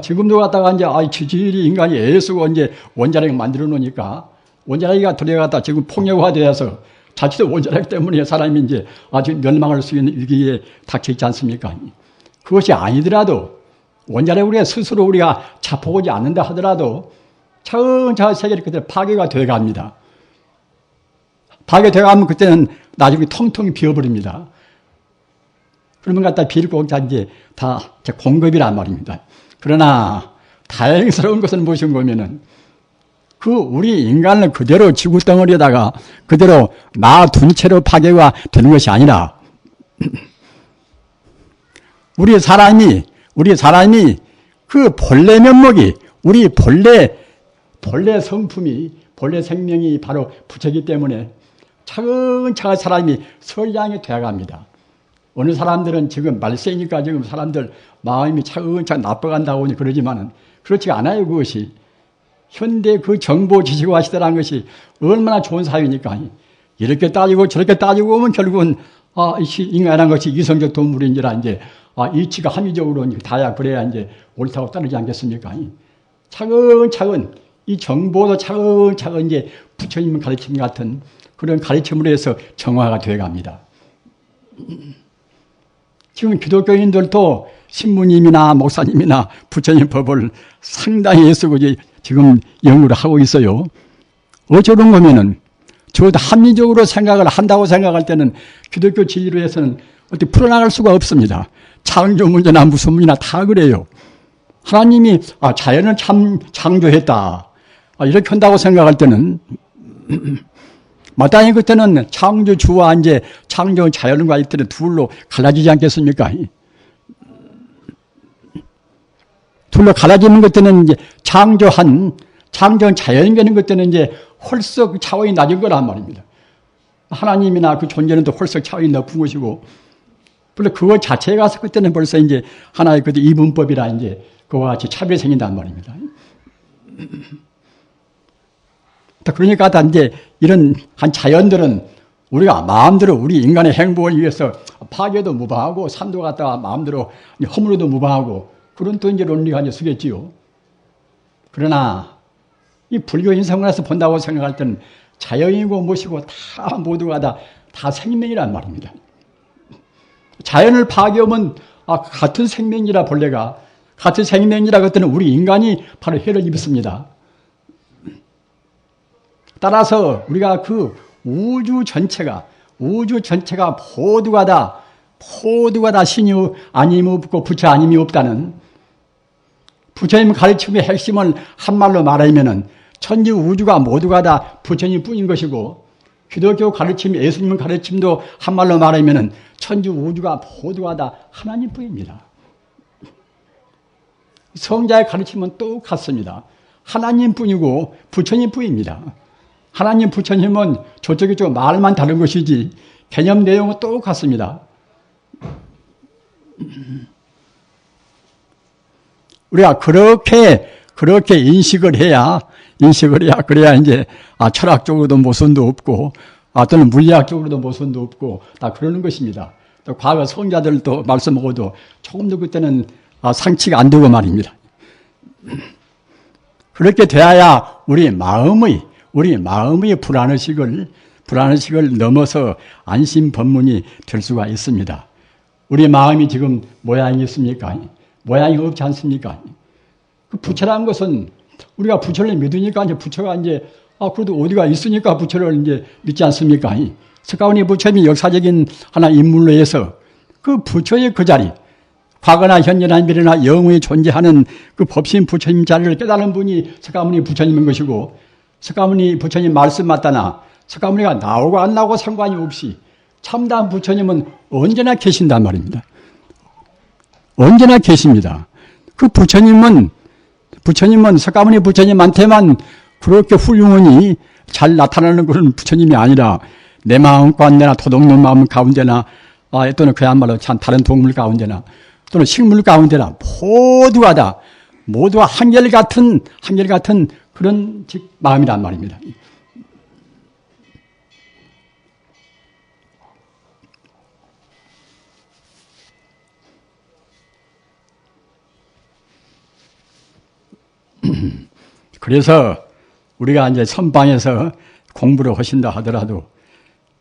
지금도 갖다가 이제 지질이 인간이 애쓰고 이제 원자력을 만들어 놓으니까 원자력이 들어갔다 지금 폭력화되어서 자칫 원자력 때문에 사람이 이제 아주 멸망할 수 있는 위기에 닥쳐 있지 않습니까? 그것이 아니더라도 원자력 우리가 스스로 우리가 자포하지 않는다 하더라도 차근차근 세계를 그대로 파괴가 되어 갑니다. 파괴되어 가면 그때는 나중에 통통 비어버립니다. 그러면 갖다 비를 이제 다 공급이란 말입니다. 그러나 다행스러운 것은 무엇인 거면은 그 우리 인간을 그대로 지구 덩어리에다가 그대로 놔둔 채로 파괴가 되는 것이 아니라 우리 사람이 그 본래 면목이 우리 본래 성품이 본래 생명이 바로 부처이기 때문에 차근차근 사람이 선량이 되어갑니다. 어느 사람들은 지금 말세니까 지금 사람들 마음이 차근차근 나빠간다고 그러지만은 그렇지가 않아요. 그것이 현대 그 정보 지식화 시대라는 것이 얼마나 좋은 사회니까 이렇게 따지고 저렇게 따지고 보면 결국은 인간이라는 것이 이성적 동물인지라 이제 이치가 합리적으로 다야 그래야 이제 옳다고 따르지 않겠습니까? 차근차근 이 정보도 차근차근 이제 부처님 가르침 같은 그런 가르침으로 해서 정화가 되어 갑니다. 지금 기독교인들도 신부님이나 목사님이나 부처님 법을 상당히 애쓰고 지금 연구를 하고 있어요. 어쩌는 거면은 저도 합리적으로 생각을 한다고 생각할 때는 기독교 진리로 해서는 어떻게 풀어나갈 수가 없습니다. 창조 문제나 무슨 문제나 다 그래요. 하나님이 자연을 참 창조했다. 이렇게 한다고 생각할 때는 마땅히 그때는 창조주와 이제 창조 자연과 이때는 둘로 갈라지지 않겠습니까? 둘로 갈라지는 것들은 이제 창조 자연계는 그때는 이제 헐썩 차원이 낮은 거란 말입니다. 하나님이나 그 존재는 또 훨씬 차원이 높은 것이고, 물론 그거 자체가 그때는 벌써 이제 하나의 그 이분법이라 이제 그와 같이 차별이 생긴단 말입니다. 그러니까 다 이제 이런 한 자연들은 우리가 마음대로 우리 인간의 행복을 위해서 파괴도 무방하고 산도 갖다가 마음대로 허물어도 무방하고 그런 또 이제 논리가 이제 쓰겠지요. 그러나 이 불교 인성문에서 본다고 생각할 때는 자연이고 무엇이고 다 모두가 다 생명이란 말입니다. 자연을 파괴하면 같은 생명이라 본래가 같은 생명이라 그때는 우리 인간이 바로 해를 입습니다. 따라서 우리가 그 우주 전체가 모두가 다 신이 아님이 없고 부처 아님이 없다는 부처님 가르침의 핵심을 한말로 말하면은 천지 우주가 모두가 다 부처님 뿐인 것이고 기독교 가르침, 예수님 가르침도 한말로 말하면은 천지 우주가 모두가 다 하나님 뿐입니다. 성자의 가르침은 똑같습니다. 하나님 뿐이고 부처님 뿐입니다. 하나님, 부처님은 저쪽이 좀 말만 다른 것이지 개념 내용은 똑같습니다. 우리가 그렇게 인식을 해야 그래야 이제 철학적으로도 모순도 없고 또는 물리학적으로도 모순도 없고 다 그러는 것입니다. 또 과거 성자들도 말씀하고도 조금도 그때는 상치가 안 되고 말입니다. 그렇게 돼야 우리 마음의 불안의식을 넘어서 안심법문이 될 수가 있습니다. 우리 마음이 지금 모양이 있습니까? 모양이 없지 않습니까? 그 부처라는 것은 우리가 부처를 믿으니까 이제 부처가 이제 그래도 어디가 있으니까 부처를 이제 믿지 않습니까? 석가모니 부처님이 역사적인 하나 인물로 해서 그 부처의 그 자리, 과거나 현재나 미래나 영원히 존재하는 그 법신 부처님 자리를 깨달은 분이 석가모니 부처님인 것이고, 석가모니 부처님 말씀 맞다나 석가모니가 나오고 안 나오고 상관이 없이 참다한 부처님은 언제나 계신단 말입니다. 언제나 계십니다. 그 부처님은 석가모니 부처님한테만 그렇게 훌륭하니 잘 나타나는 그런 부처님이 아니라 내 마음 가운데나 도둑놈 마음 가운데나 또는 그야말로 참 다른 동물 가운데나 또는 식물 가운데나 모두가 한결같은 그런 마음이란 말입니다. 그래서 우리가 이제 선방에서 공부를 하신다 하더라도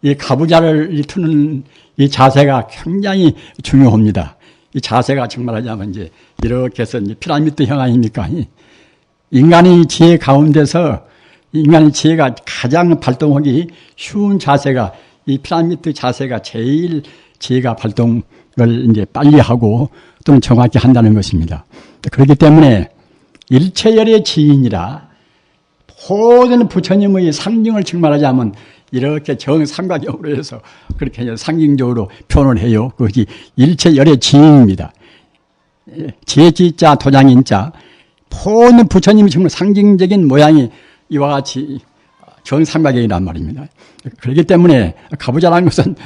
이 가부좌를 트는 이 자세가 굉장히 중요합니다. 이 자세가 정말 하자면 이제 이렇게 해서 이제 피라미드형 아닙니까? 인간의 지혜 가운데서 인간의 지혜가 가장 발동하기 쉬운 자세가 이 피라미드 자세가 제일 지혜가 발동을 이제 빨리 하고 또는 정확히 한다는 것입니다. 그렇기 때문에 일체열의 지인이라 모든 부처님의 상징을 증말하자면 이렇게 정삼각형으로 해서 그렇게 상징적으로 표현을 해요. 그것이 일체열의 지인입니다. 지혜지자 도장인자 모든 부처님이 정말 상징적인 모양이 이와 같이 정삼각형이란 말입니다. 그렇기 때문에 가부좌라는 것은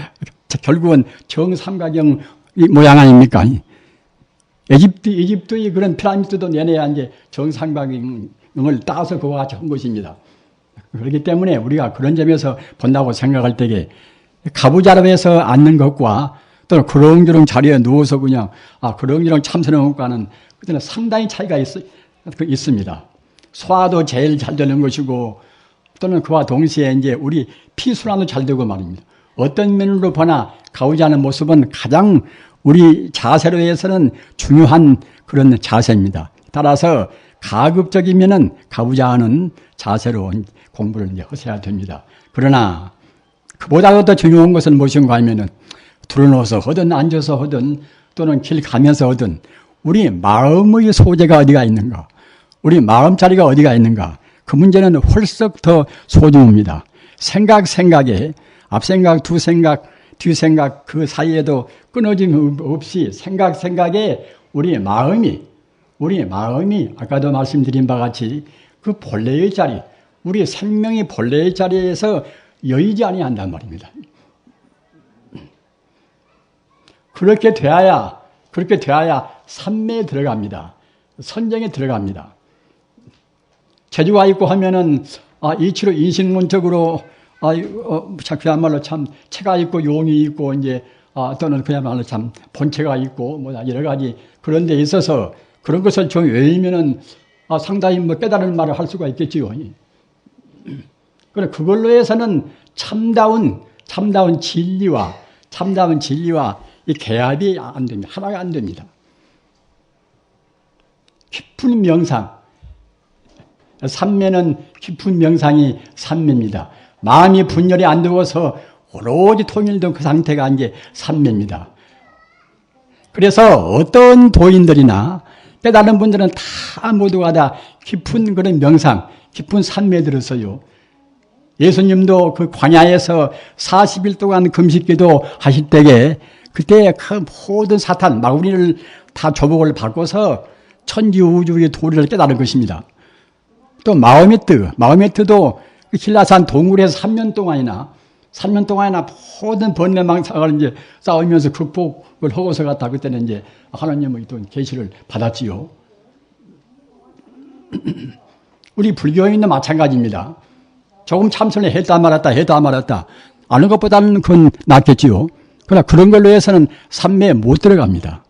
결국은 정삼각형 모양 아닙니까? 이집트의 그런 피라미드도 내내야 이제 정삼각형을 따서 그와 같이 한 것입니다. 그렇기 때문에 우리가 그런 점에서 본다고 생각할 때에 가부좌로 해서 앉는 것과 또는 그렁저렁 자리에 누워서 그냥 그렁저렁 참선하는 것과는 그때는 상당히 차이가 있습니다. 소화도 제일 잘 되는 것이고 또는 그와 동시에 이제 우리 피순환도 잘 되고 말입니다. 어떤 면으로 보나 가부좌하는 모습은 가장 우리 자세로 해서는 중요한 그런 자세입니다. 따라서 가급적이면은 가부좌하는 자세로 공부를 이제 하셔야 됩니다. 그러나 그보다도 더 중요한 것은 무엇인가 하면은 들어누워서 하든 앉아서 하든 또는 길 가면서 하든 우리 마음의 소재가 어디가 있는가, 우리 마음 자리가 어디가 있는가, 그 문제는 훨씬 더 소중합니다. 생각에 앞생각, 뒤생각 그 사이에도 끊어짐 없이 생각에 우리 마음이 아까도 말씀드린 바 같이 그 본래의 자리, 우리 생명이 본래의 자리에서 여의지 아니한단 말입니다. 그렇게 되어야 삼매에 들어갑니다. 선정에 들어갑니다. 재주가 있고 하면은 이치로 인식론적으로 그야말로 참 체가 있고 용이 있고 이제 또는 그야말로 참 본체가 있고 뭐 여러 가지 그런 데 있어서 그런 것을 좀 외우면은 상당히 뭐 깨달은 말을 할 수가 있겠지요. 그래 그걸로 해서는 참다운 진리와 이 개합이 안 됩니다. 하나가 안 됩니다. 깊은 명상, 삼매는 깊은 명상이 삼매입니다. 마음이 분열이 안 되어서 오로지 통일된 그 상태가 이제 삼매입니다. 그래서 어떤 도인들이나 깨달은 분들은 다 모두가 다 깊은 그런 명상, 깊은 삼매에 들었어요. 예수님도 그 광야에서 40일 동안 금식기도 하실 때에 그때 그 모든 사탄, 마구니를 다 조복을 바꿔서 천지 우주의 도리를 깨달은 것입니다. 또 마호메트도 힐라산 동굴에서 3년 동안이나 모든 번뇌망상을 이제 싸우면서 극복을 하고서 갔다 그때는 이제 하나님의 또 계시를 받았지요. 우리 불교인도 마찬가지입니다. 조금 참선을 했다 말았다. 아는 것보다는 그건 낫겠지요. 그러나 그런 걸로 해서는 삼매에 못 들어갑니다.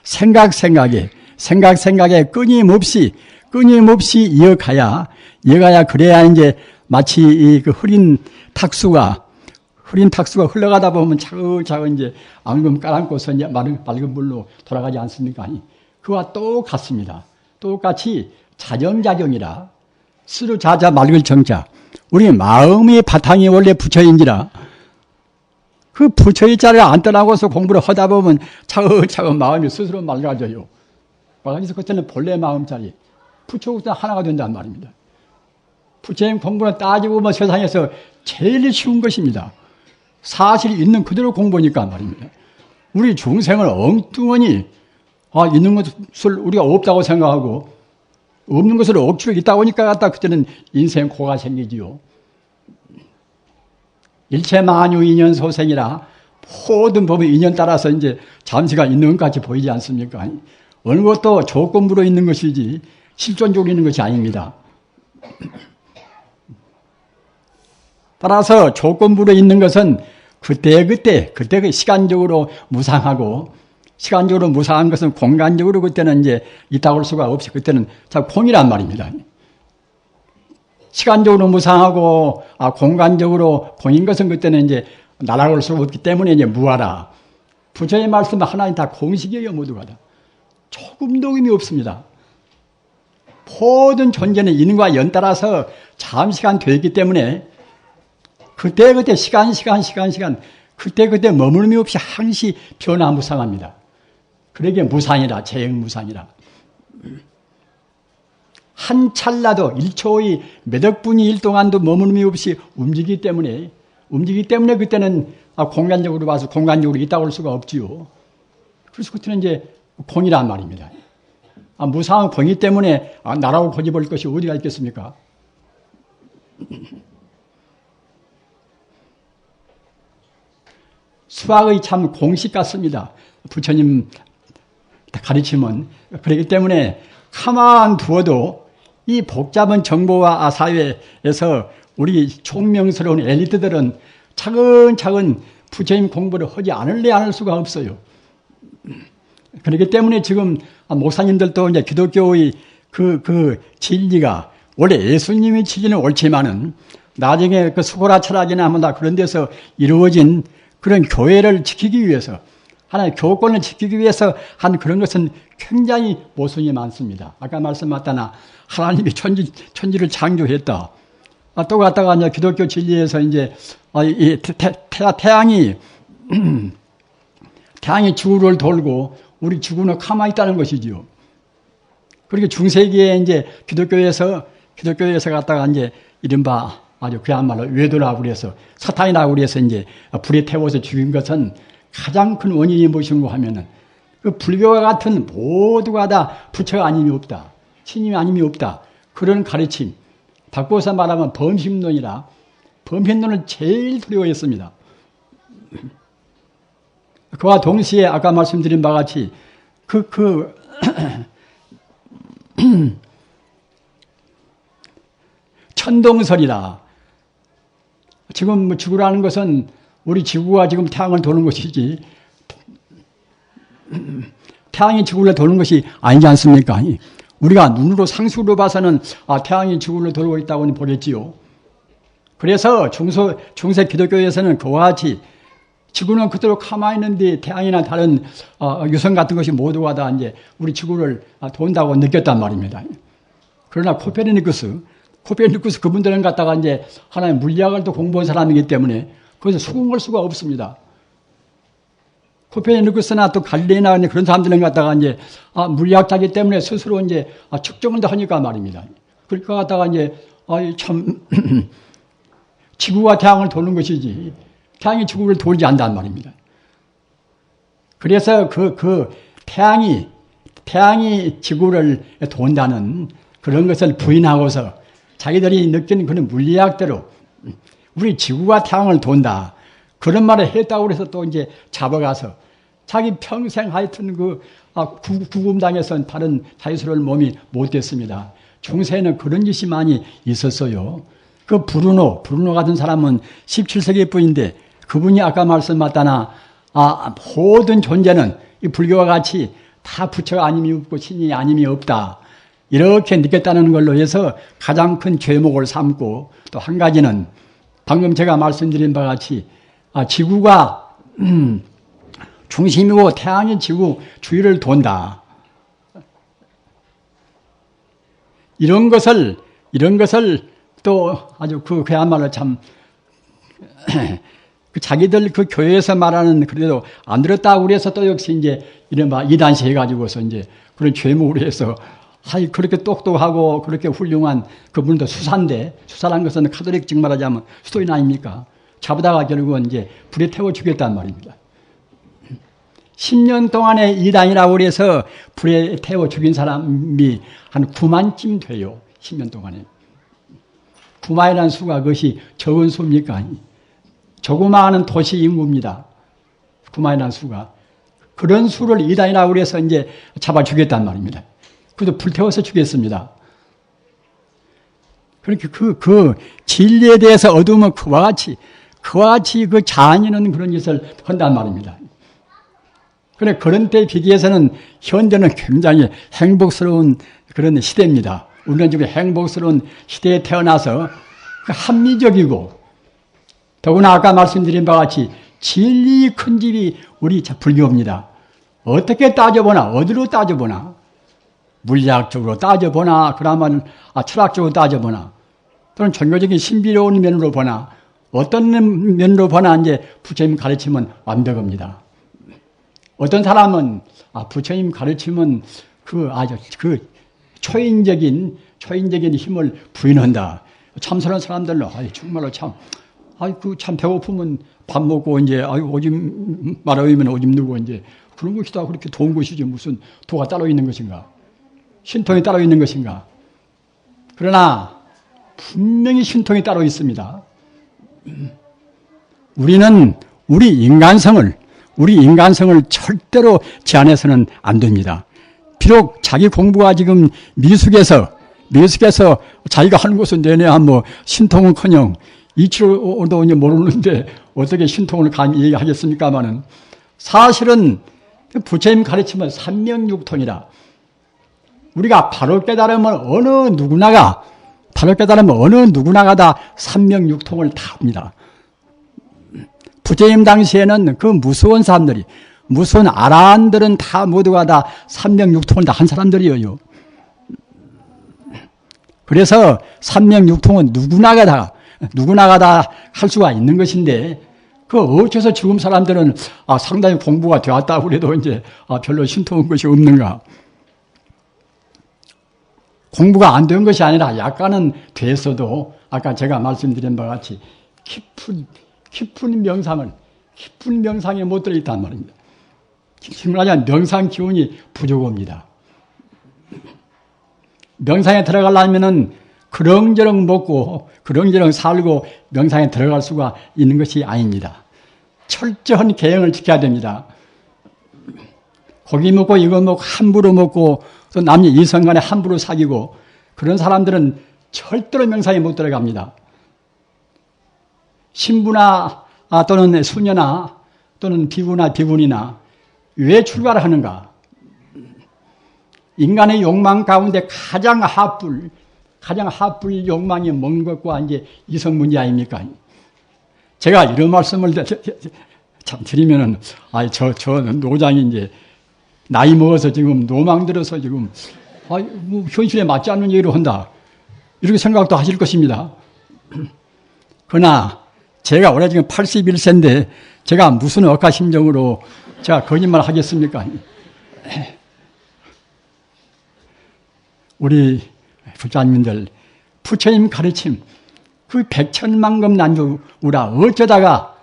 생각에 끊임없이 이어가야 그래야 이제 마치 그 흐린 탁수가 흘러가다 보면 차근차근 이제 앙금 깔아놓고서 이제 맑은 물로 돌아가지 않습니까? 그와 똑같습니다. 똑같이 자정자경이라 스루자자 맑을 정자. 우리 마음의 바탕이 원래 부처인지라 그 부처의 자리를 안 떠나고서 공부를 하다 보면 차근차근 마음이 스스로 맑아져요. 그래서 그때는 본래 마음자리, 부처가 하나가 된단 말입니다. 부처님 공부는 따지고 보면 세상에서 제일 쉬운 것입니다. 사실 있는 그대로 공부니까 말입니다. 우리 중생은 엉뚱하니 있는 것을 우리가 없다고 생각하고 없는 것을 억지로 있다고 하니까 갖다 그때는 인생 고가 생기지요. 일체 만유 인연 소생이라 모든 법의 인연 따라서 이제 잠시가 있는 것 같이 보이지 않습니까? 어느 것도 조건부로 있는 것이지 실존적으로 있는 것이 아닙니다. 따라서 조건부로 있는 것은 그때 시간적으로 무상하고 시간적으로 무상한 것은 공간적으로 그때는 이제 있다고 할 수가 없이 그때는 참 공이란 말입니다. 시간적으로 무상하고 공간적으로 공인 것은 그때는 이제 날아갈 수 없기 때문에 이제 무하라. 부처의 말씀은 하나님 다 공식이에요, 모두가 다. 조금도 의미 없습니다. 모든 존재는 인과 연따라서 잠시간 되기 때문에 그때 시간 그때 머물림이 없이 항시 변화무상합니다. 그러기에 무상이라 재행무상이라. 한 찰나도 1초의 몇 억분의 1 동안도 머물림이 없이 움직이기 때문에 그때는 공간적으로 봐서 공간적으로 있다고 할 수가 없지요. 그래서 그때는 이제 공이란 말입니다. 무상한 공이 때문에 나라고 고집할 것이 어디가 있겠습니까? 수학의 참 공식 같습니다. 부처님 가르침은. 그렇기 때문에 가만 두어도 이 복잡한 정보와 사회에서 우리 총명스러운 엘리트들은 차근차근 부처님 공부를 하지 않을 수가 없어요. 그렇기 때문에 지금 목사님들도 이제 기독교의 그 진리가 원래 예수님의 진리는 옳지만은 나중에 그 수고라 철학이나 뭐 다 그런 데서 이루어진 그런 교회를 지키기 위해서 하나의 교권을 지키기 위해서 한 그런 것은 굉장히 모순이 많습니다. 아까 말씀하셨다나 하나님이 천지를 창조했다. 또 갔다가 이제 기독교 진리에서 이제 이 태양이 지구를 돌고 우리 지구는 가만히 있다는 것이지요. 그렇게 중세기에 이제 기독교에서 갔다가 이제 이른바 아주 그야말로 외도라고 그래서 사탄이라고 그래서 이제 불에 태워서 죽인 것은 가장 큰 원인이 무엇인가 하면은 그 불교와 같은 모두가 다 부처가 아님이 없다. 신임이 아님이 없다. 그런 가르침. 바꿔서 말하면 범신론이라 범신론을 제일 두려워했습니다. 그와 동시에 아까 말씀드린 바와 같이 천동설이라. 지금 뭐 지구라는 것은 우리 지구가 지금 태양을 도는 것이지 태양이 지구를 도는 것이 아니지 않습니까? 우리가 눈으로 상식으로 봐서는 태양이 지구를 돌고 있다고 보겠지요. 그래서 중세 기독교에서는 그와 같이 지구는 그대로 가만히 있는데 태양이나 다른 유성 같은 것이 모두가 다 이제 우리 지구를 돈다고 느꼈단 말입니다. 그러나 코페르니쿠스 그분들은 갖다가 이제 하나의 물리학을 또 공부한 사람이기 때문에 그것을 수긍할 수가 없습니다. 코페르니쿠스나 또 갈릴레이나 그런 사람들은 갖다가 이제 물리학자이기 때문에 스스로 이제 측정을 다 하니까 말입니다. 그러니까 갖다가 이제 참 지구가 태양을 도는 것이지 태양이 지구를 돌지 않는단 말입니다. 그래서 그 태양이 지구를 돈다는 그런 것을 부인하고서 자기들이 느낀 그런 물리학대로 우리 지구가 태양을 돈다. 그런 말을 했다고 해서 또 이제 잡아가서 자기 평생 하여튼 구금당해서 다른 자유스러운 몸이 못 됐습니다. 중세에는 그런 짓이 많이 있었어요. 그 브루노 같은 사람은 17세기 분인데 그분이 아까 말씀하셨다나 모든 존재는 이 불교와 같이 다 부처가 아님이 없고 신이 아님이 없다. 이렇게 느꼈다는 걸로 해서 가장 큰 죄목을 삼고 또 한 가지는 방금 제가 말씀드린 바와 같이 지구가 중심이고 태양이 지구 주위를 돈다. 이런 것을 또 아주 그야말로 참 자기들 그 교회에서 말하는 그래도 안 들었다고 그래서 또 역시 이제 이른바 이단시 해가지고서 이제 그런 죄목으로 해서 그렇게 똑똑하고 그렇게 훌륭한 그분도 수사란 것은 카톨릭 즉 말하자면 수도인 아닙니까? 잡아다가 결국은 이제 불에 태워 죽였단 말입니다. 10년 동안에 이단이라고 해서 불에 태워 죽인 사람이 한 9만쯤 돼요. 10년 동안에. 9만이라는 수가 그것이 적은 수입니까? 조그마한 도시 인구입니다. 9만이라는 수가. 그런 수를 이단이라고 해서 이제 잡아 죽였단 말입니다. 그래도 불태워서 죽였습니다. 그렇게 그 진리에 대해서 얻으면 그와 같이 그 잔인한 그런 짓을 한단 말입니다. 그래, 그런 때에 비교해서는 현재는 굉장히 행복스러운 그런 시대입니다. 우리는 지금 행복스러운 시대에 태어나서 합리적이고 더구나 아까 말씀드린 바와 같이 진리 큰 집이 우리 불교입니다. 어떻게 따져보나, 어디로 따져보나, 물리학적으로 따져보나, 그러면 철학적으로 따져보나, 또는 종교적인 신비로운 면으로 보나, 어떤 면으로 보나 이제 부처님 가르치면 완벽합니다. 어떤 사람은 부처님 가르치면 아주 초인적인 힘을 부인한다. 참선한 사람들로 정말로 참 배고프면 밥 먹고 이제 오줌 마려우면 오줌 누고 이제 그런 것이 다 그렇게 좋은 것이지 무슨 도가 따로 있는 것인가? 신통이 따로 있는 것인가? 그러나 분명히 신통이 따로 있습니다. 우리는 우리 인간성을 절대로 제한해서는 안 됩니다. 비록 자기 공부가 지금 미숙해서 자기가 하는 것은 내내 뭐 신통은커녕 이치로도 이제 모르는데 어떻게 신통을 감히 얘기하겠습니까마는 사실은 부처님 가르치면 삼명육통이라 우리가 바로 깨달으면 어느 누구나가 다 삼명육통을 다 합니다. 부처님 당시에는 그 무서운 사람들이, 무서운 아라한들은 다 모두가 다 삼명육통을 다 한 사람들이에요. 그래서 삼명육통은 누구나가 다 할 수가 있는 것인데, 어째서 지금 사람들은 상당히 공부가 되었다고 그래도 이제 별로 신통한 것이 없는가? 공부가 안 된 것이 아니라 약간은 됐어도 아까 제가 말씀드린 바와 같이 깊은 명상에 못 들어있단 말입니다. 지금 말하자면 명상 기운이 부족합니다. 명상에 들어가려면은 그렁저렁 먹고 그렁저렁 살고 명상에 들어갈 수가 있는 것이 아닙니다. 철저한 계행을 지켜야 됩니다. 고기 먹고 이거 먹고 함부로 먹고 또 남녀 이성 간에 함부로 사귀고 그런 사람들은 절대로 명상에 못 들어갑니다. 신부나 또는 수녀나 또는 비구나 비군이나 왜 출가를 하는가? 인간의 욕망 가운데 가장 하뿔 욕망이 먹는 것과 이제 이성 문제 아닙니까? 제가 이런 말씀을 참 드리면은, 저 노장이 이제 나이 먹어서 지금 노망 들어서 지금, 뭐 현실에 맞지 않는 얘기를 한다. 이렇게 생각도 하실 것입니다. 그러나 제가 올해 지금 81세인데 제가 무슨 억하심정으로 제가 거짓말 하겠습니까? 우리 부자님들, 부처님 가르침, 그 백천만금 난주우라 어쩌다가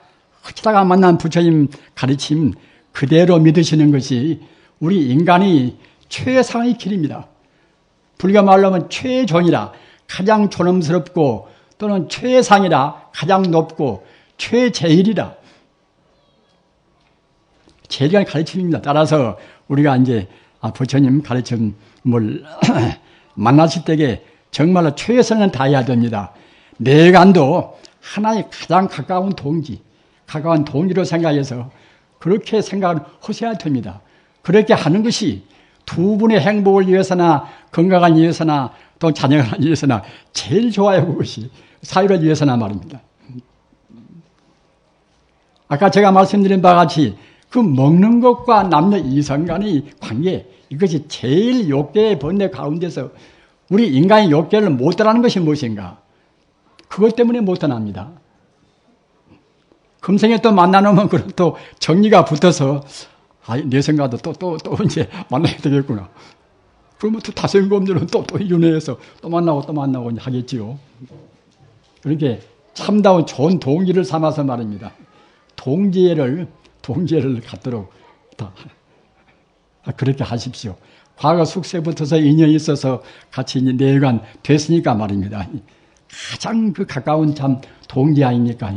만난 부처님 가르침 그대로 믿으시는 것이 우리 인간이 최상의 길입니다. 불교 말로 하면 최종이라, 가장 존엄스럽고 또는 최상이라, 가장 높고 최제일이라. 제일간 가르침입니다. 따라서 우리가 이제 부처님 가르침을 만났을 때에 정말로 최선을 다해야 됩니다. 내간도 하나의 가장 가까운 동지로 생각해서 그렇게 생각을 하셔야 됩니다. 그렇게 하는 것이 두 분의 행복을 위해서나 건강을 위해서나 또 자녀를 위해서나 제일 좋아요. 그것이 사유를 위해서나 말입니다. 아까 제가 말씀드린 바와 같이 그 먹는 것과 남녀 이성 간의 관계, 이것이 제일 욕계의 번뇌 가운데서 우리 인간의 욕계를 못 떠나는 것이 무엇인가? 그것 때문에 못 떠납니다. 금생에 또 만나놓으면 그럼 또 정리가 붙어서 내 생각도 또 이제 만나야 되겠구나. 그러면 또 다생검들은 또 윤회해서 또 만나고 하겠지요. 그렇게 참다운 좋은 동지를 삼아서 말입니다. 동지애를 갖도록 그렇게 하십시오. 과거 숙세부터서 인연이 있어서 같이 내관 됐으니까 말입니다. 가장 그 가까운 참 동지 아닙니까?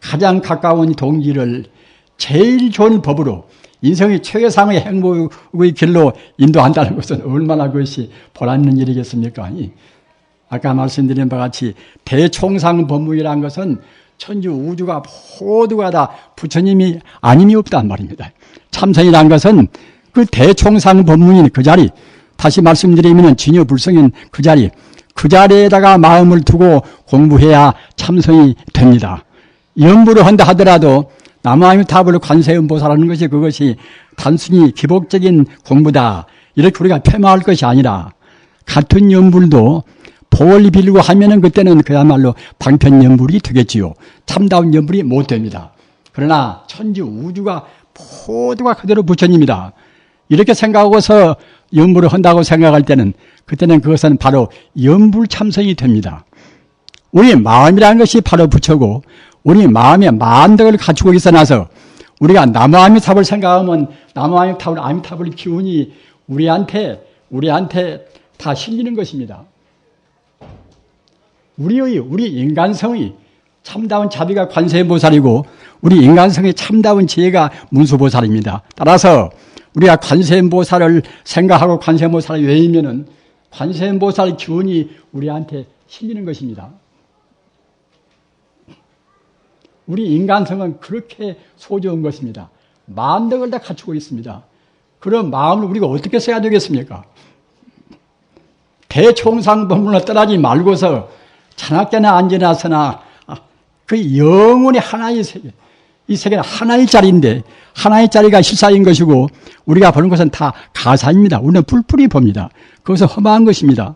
가장 가까운 동지를 제일 좋은 법으로 인생의 최상의 행복의 길로 인도한다는 것은 얼마나 그것이 보람있는 일이겠습니까? 아까 말씀드린 바와 같이 대총상 법문이라는 것은 천주 우주가 모두가 다 부처님이 아님이 없단 말입니다. 참선이라는 것은 그 대총상 법문인 그 자리, 다시 말씀드리면 진여불성인 그 자리에다가 마음을 두고 공부해야 참선이 됩니다. 연부를 한다 하더라도 남아미타불 관세음보살하는 것이 그것이 단순히 기복적인 공부다, 이렇게 우리가 폄하할 것이 아니라 같은 연불도 보를 빌고 하면은 그때는 그야말로 방편연불이 되겠지요. 참다운 연불이 못 됩니다. 그러나 천지 우주가 모두가 그대로 부처님이다, 이렇게 생각하고서 연불을 한다고 생각할 때는 그때는 그것은 바로 연불 참선이 됩니다. 우리 마음이라는 것이 바로 부처고 우리 마음에 만덕을 갖추고 있어놔서 우리가 나무아미탑을 생각하면 나무아미탑을 아미탑을 기운이 우리한테 다 실리는 것입니다. 우리 인간성의 참다운 자비가 관세음보살이고 우리 인간성의 참다운 지혜가 문수보살입니다. 따라서 우리가 관세음보살을 생각하고 관세음보살을 외우면은 관세음보살 기운이 우리한테 실리는 것입니다. 우리 인간성은 그렇게 소중한 것입니다. 만덕을 다 갖추고 있습니다. 그런 마음을 우리가 어떻게 써야 되겠습니까? 대총상법문을 떠나지 말고서 찬학계나 앉아나서나 그 영원히 하나의 세계, 이 세계는 하나의 자리인데 하나의 자리가 실사인 것이고 우리가 보는 것은 다 가사입니다. 우리는 뿔뿔이 봅니다. 그것은 험한 것입니다.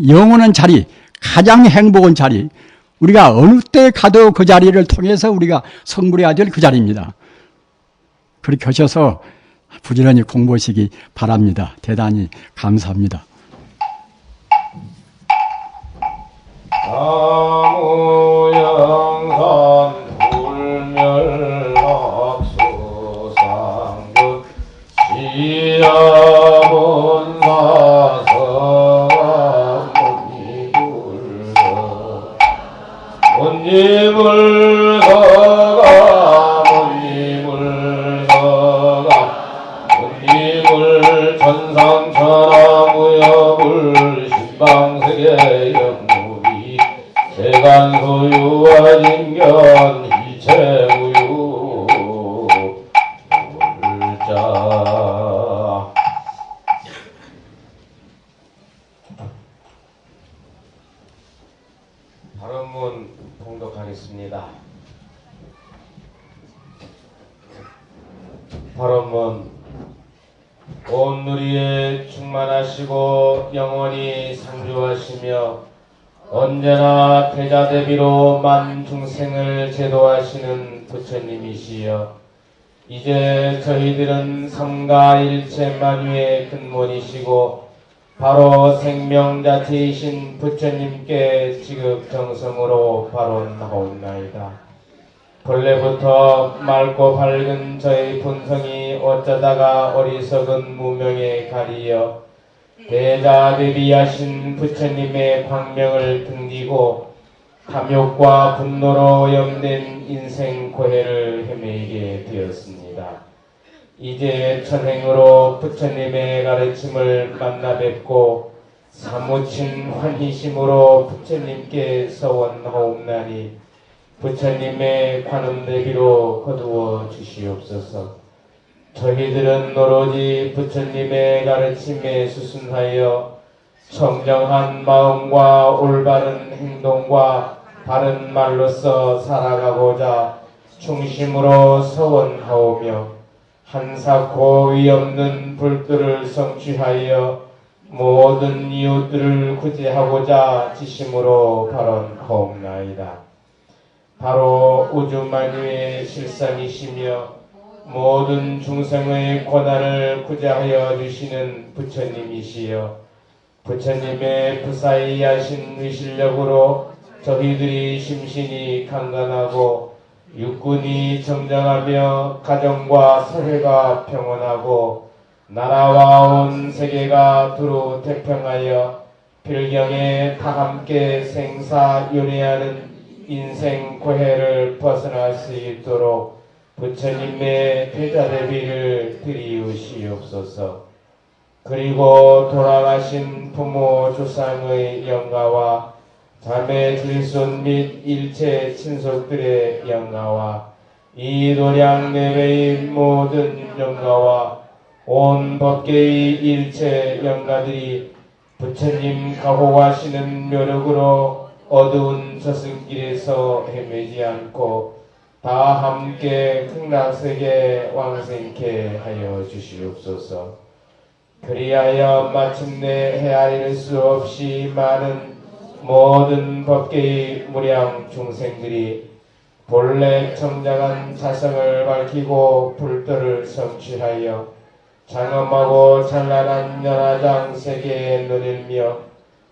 영원한 자리, 가장 행복한 자리, 우리가 어느 때 가도 그 자리를 통해서 우리가 성불해야 될 그 자리입니다. 그렇게 하셔서 부지런히 공부하시기 바랍니다. 대단히 감사합니다. 나무영산 불멸학수상군 지하본사 문이물서가 문이물 천상천하무역을 신방세계 영무비 세간소유와 진견 일체무유 물자. 발언문 봉독하겠습니다. 발언문. 온 누리에 충만하시고 영원히 상주하시며 언제나 대자대비로 만 중생을 제도하시는 부처님이시여, 이제 저희들은 삼가 일체 만유의 근본이시고 바로 생명자체이신 부처님께 지극 정성으로 발언하옵나이다. 본래부터 맑고 밝은 저희 본성이 어쩌다가 어리석은 무명에 가리어 대자대비하신 부처님의 광명을 등지고 탐욕과 분노로 염된 인생 고해를 헤매게 되었습니다. 이제 천행으로 부처님의 가르침을 만나 뵙고 사무친 환희심으로 부처님께 서원하옵나니 부처님의 관음대비로 거두어 주시옵소서. 저희들은 오로지 부처님의 가르침에 수순하여 청정한 마음과 올바른 행동과 바른 말로서 살아가고자 중심으로 서원하오며 한사코 위없는 불들을 성취하여 모든 이웃들을 구제하고자 지심으로 발언하옵나이다. 바로 우주만유의 실상이시며 모든 중생의 고난을 구제하여 주시는 부처님이시여, 부처님의 부사히 하신 의실력으로 저희들이 심신이 강건하고 육군이 정정하며 가정과 사회가 평온하고 나라와 온 세계가 두루 태평하여 필경에 다 함께 생사윤회하는 인생 고해를 벗어날 수 있도록 부처님의 대자대비를 드리우시옵소서. 그리고 돌아가신 부모 조상의 영가와 자매 질손 및 일체 친속들의 영가와 이 도량 내외의 모든 영가와 온 법계의 일체 영가들이 부처님 가호하시는 묘력으로 어두운 저승길에서 헤매지 않고 다 함께 극락세계 왕생케 하여 주시옵소서. 그리하여 마침내 헤아릴 수 없이 많은 모든 법계의 무량 중생들이 본래 청정한 자성을 밝히고 불도를 성취하여 장엄하고 찬란한 연화장 세계에 눈일며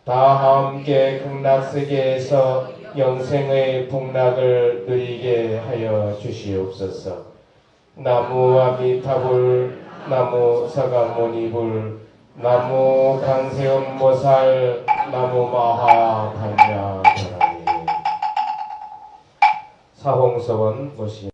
다 함께 극락세계에서 영생의 복락을 누리게 하여 주시옵소서. 나무 아미타불, 나무 사가모니불, 나무 관세음보살, 나무 마하반야바라니. 사홍서원 모시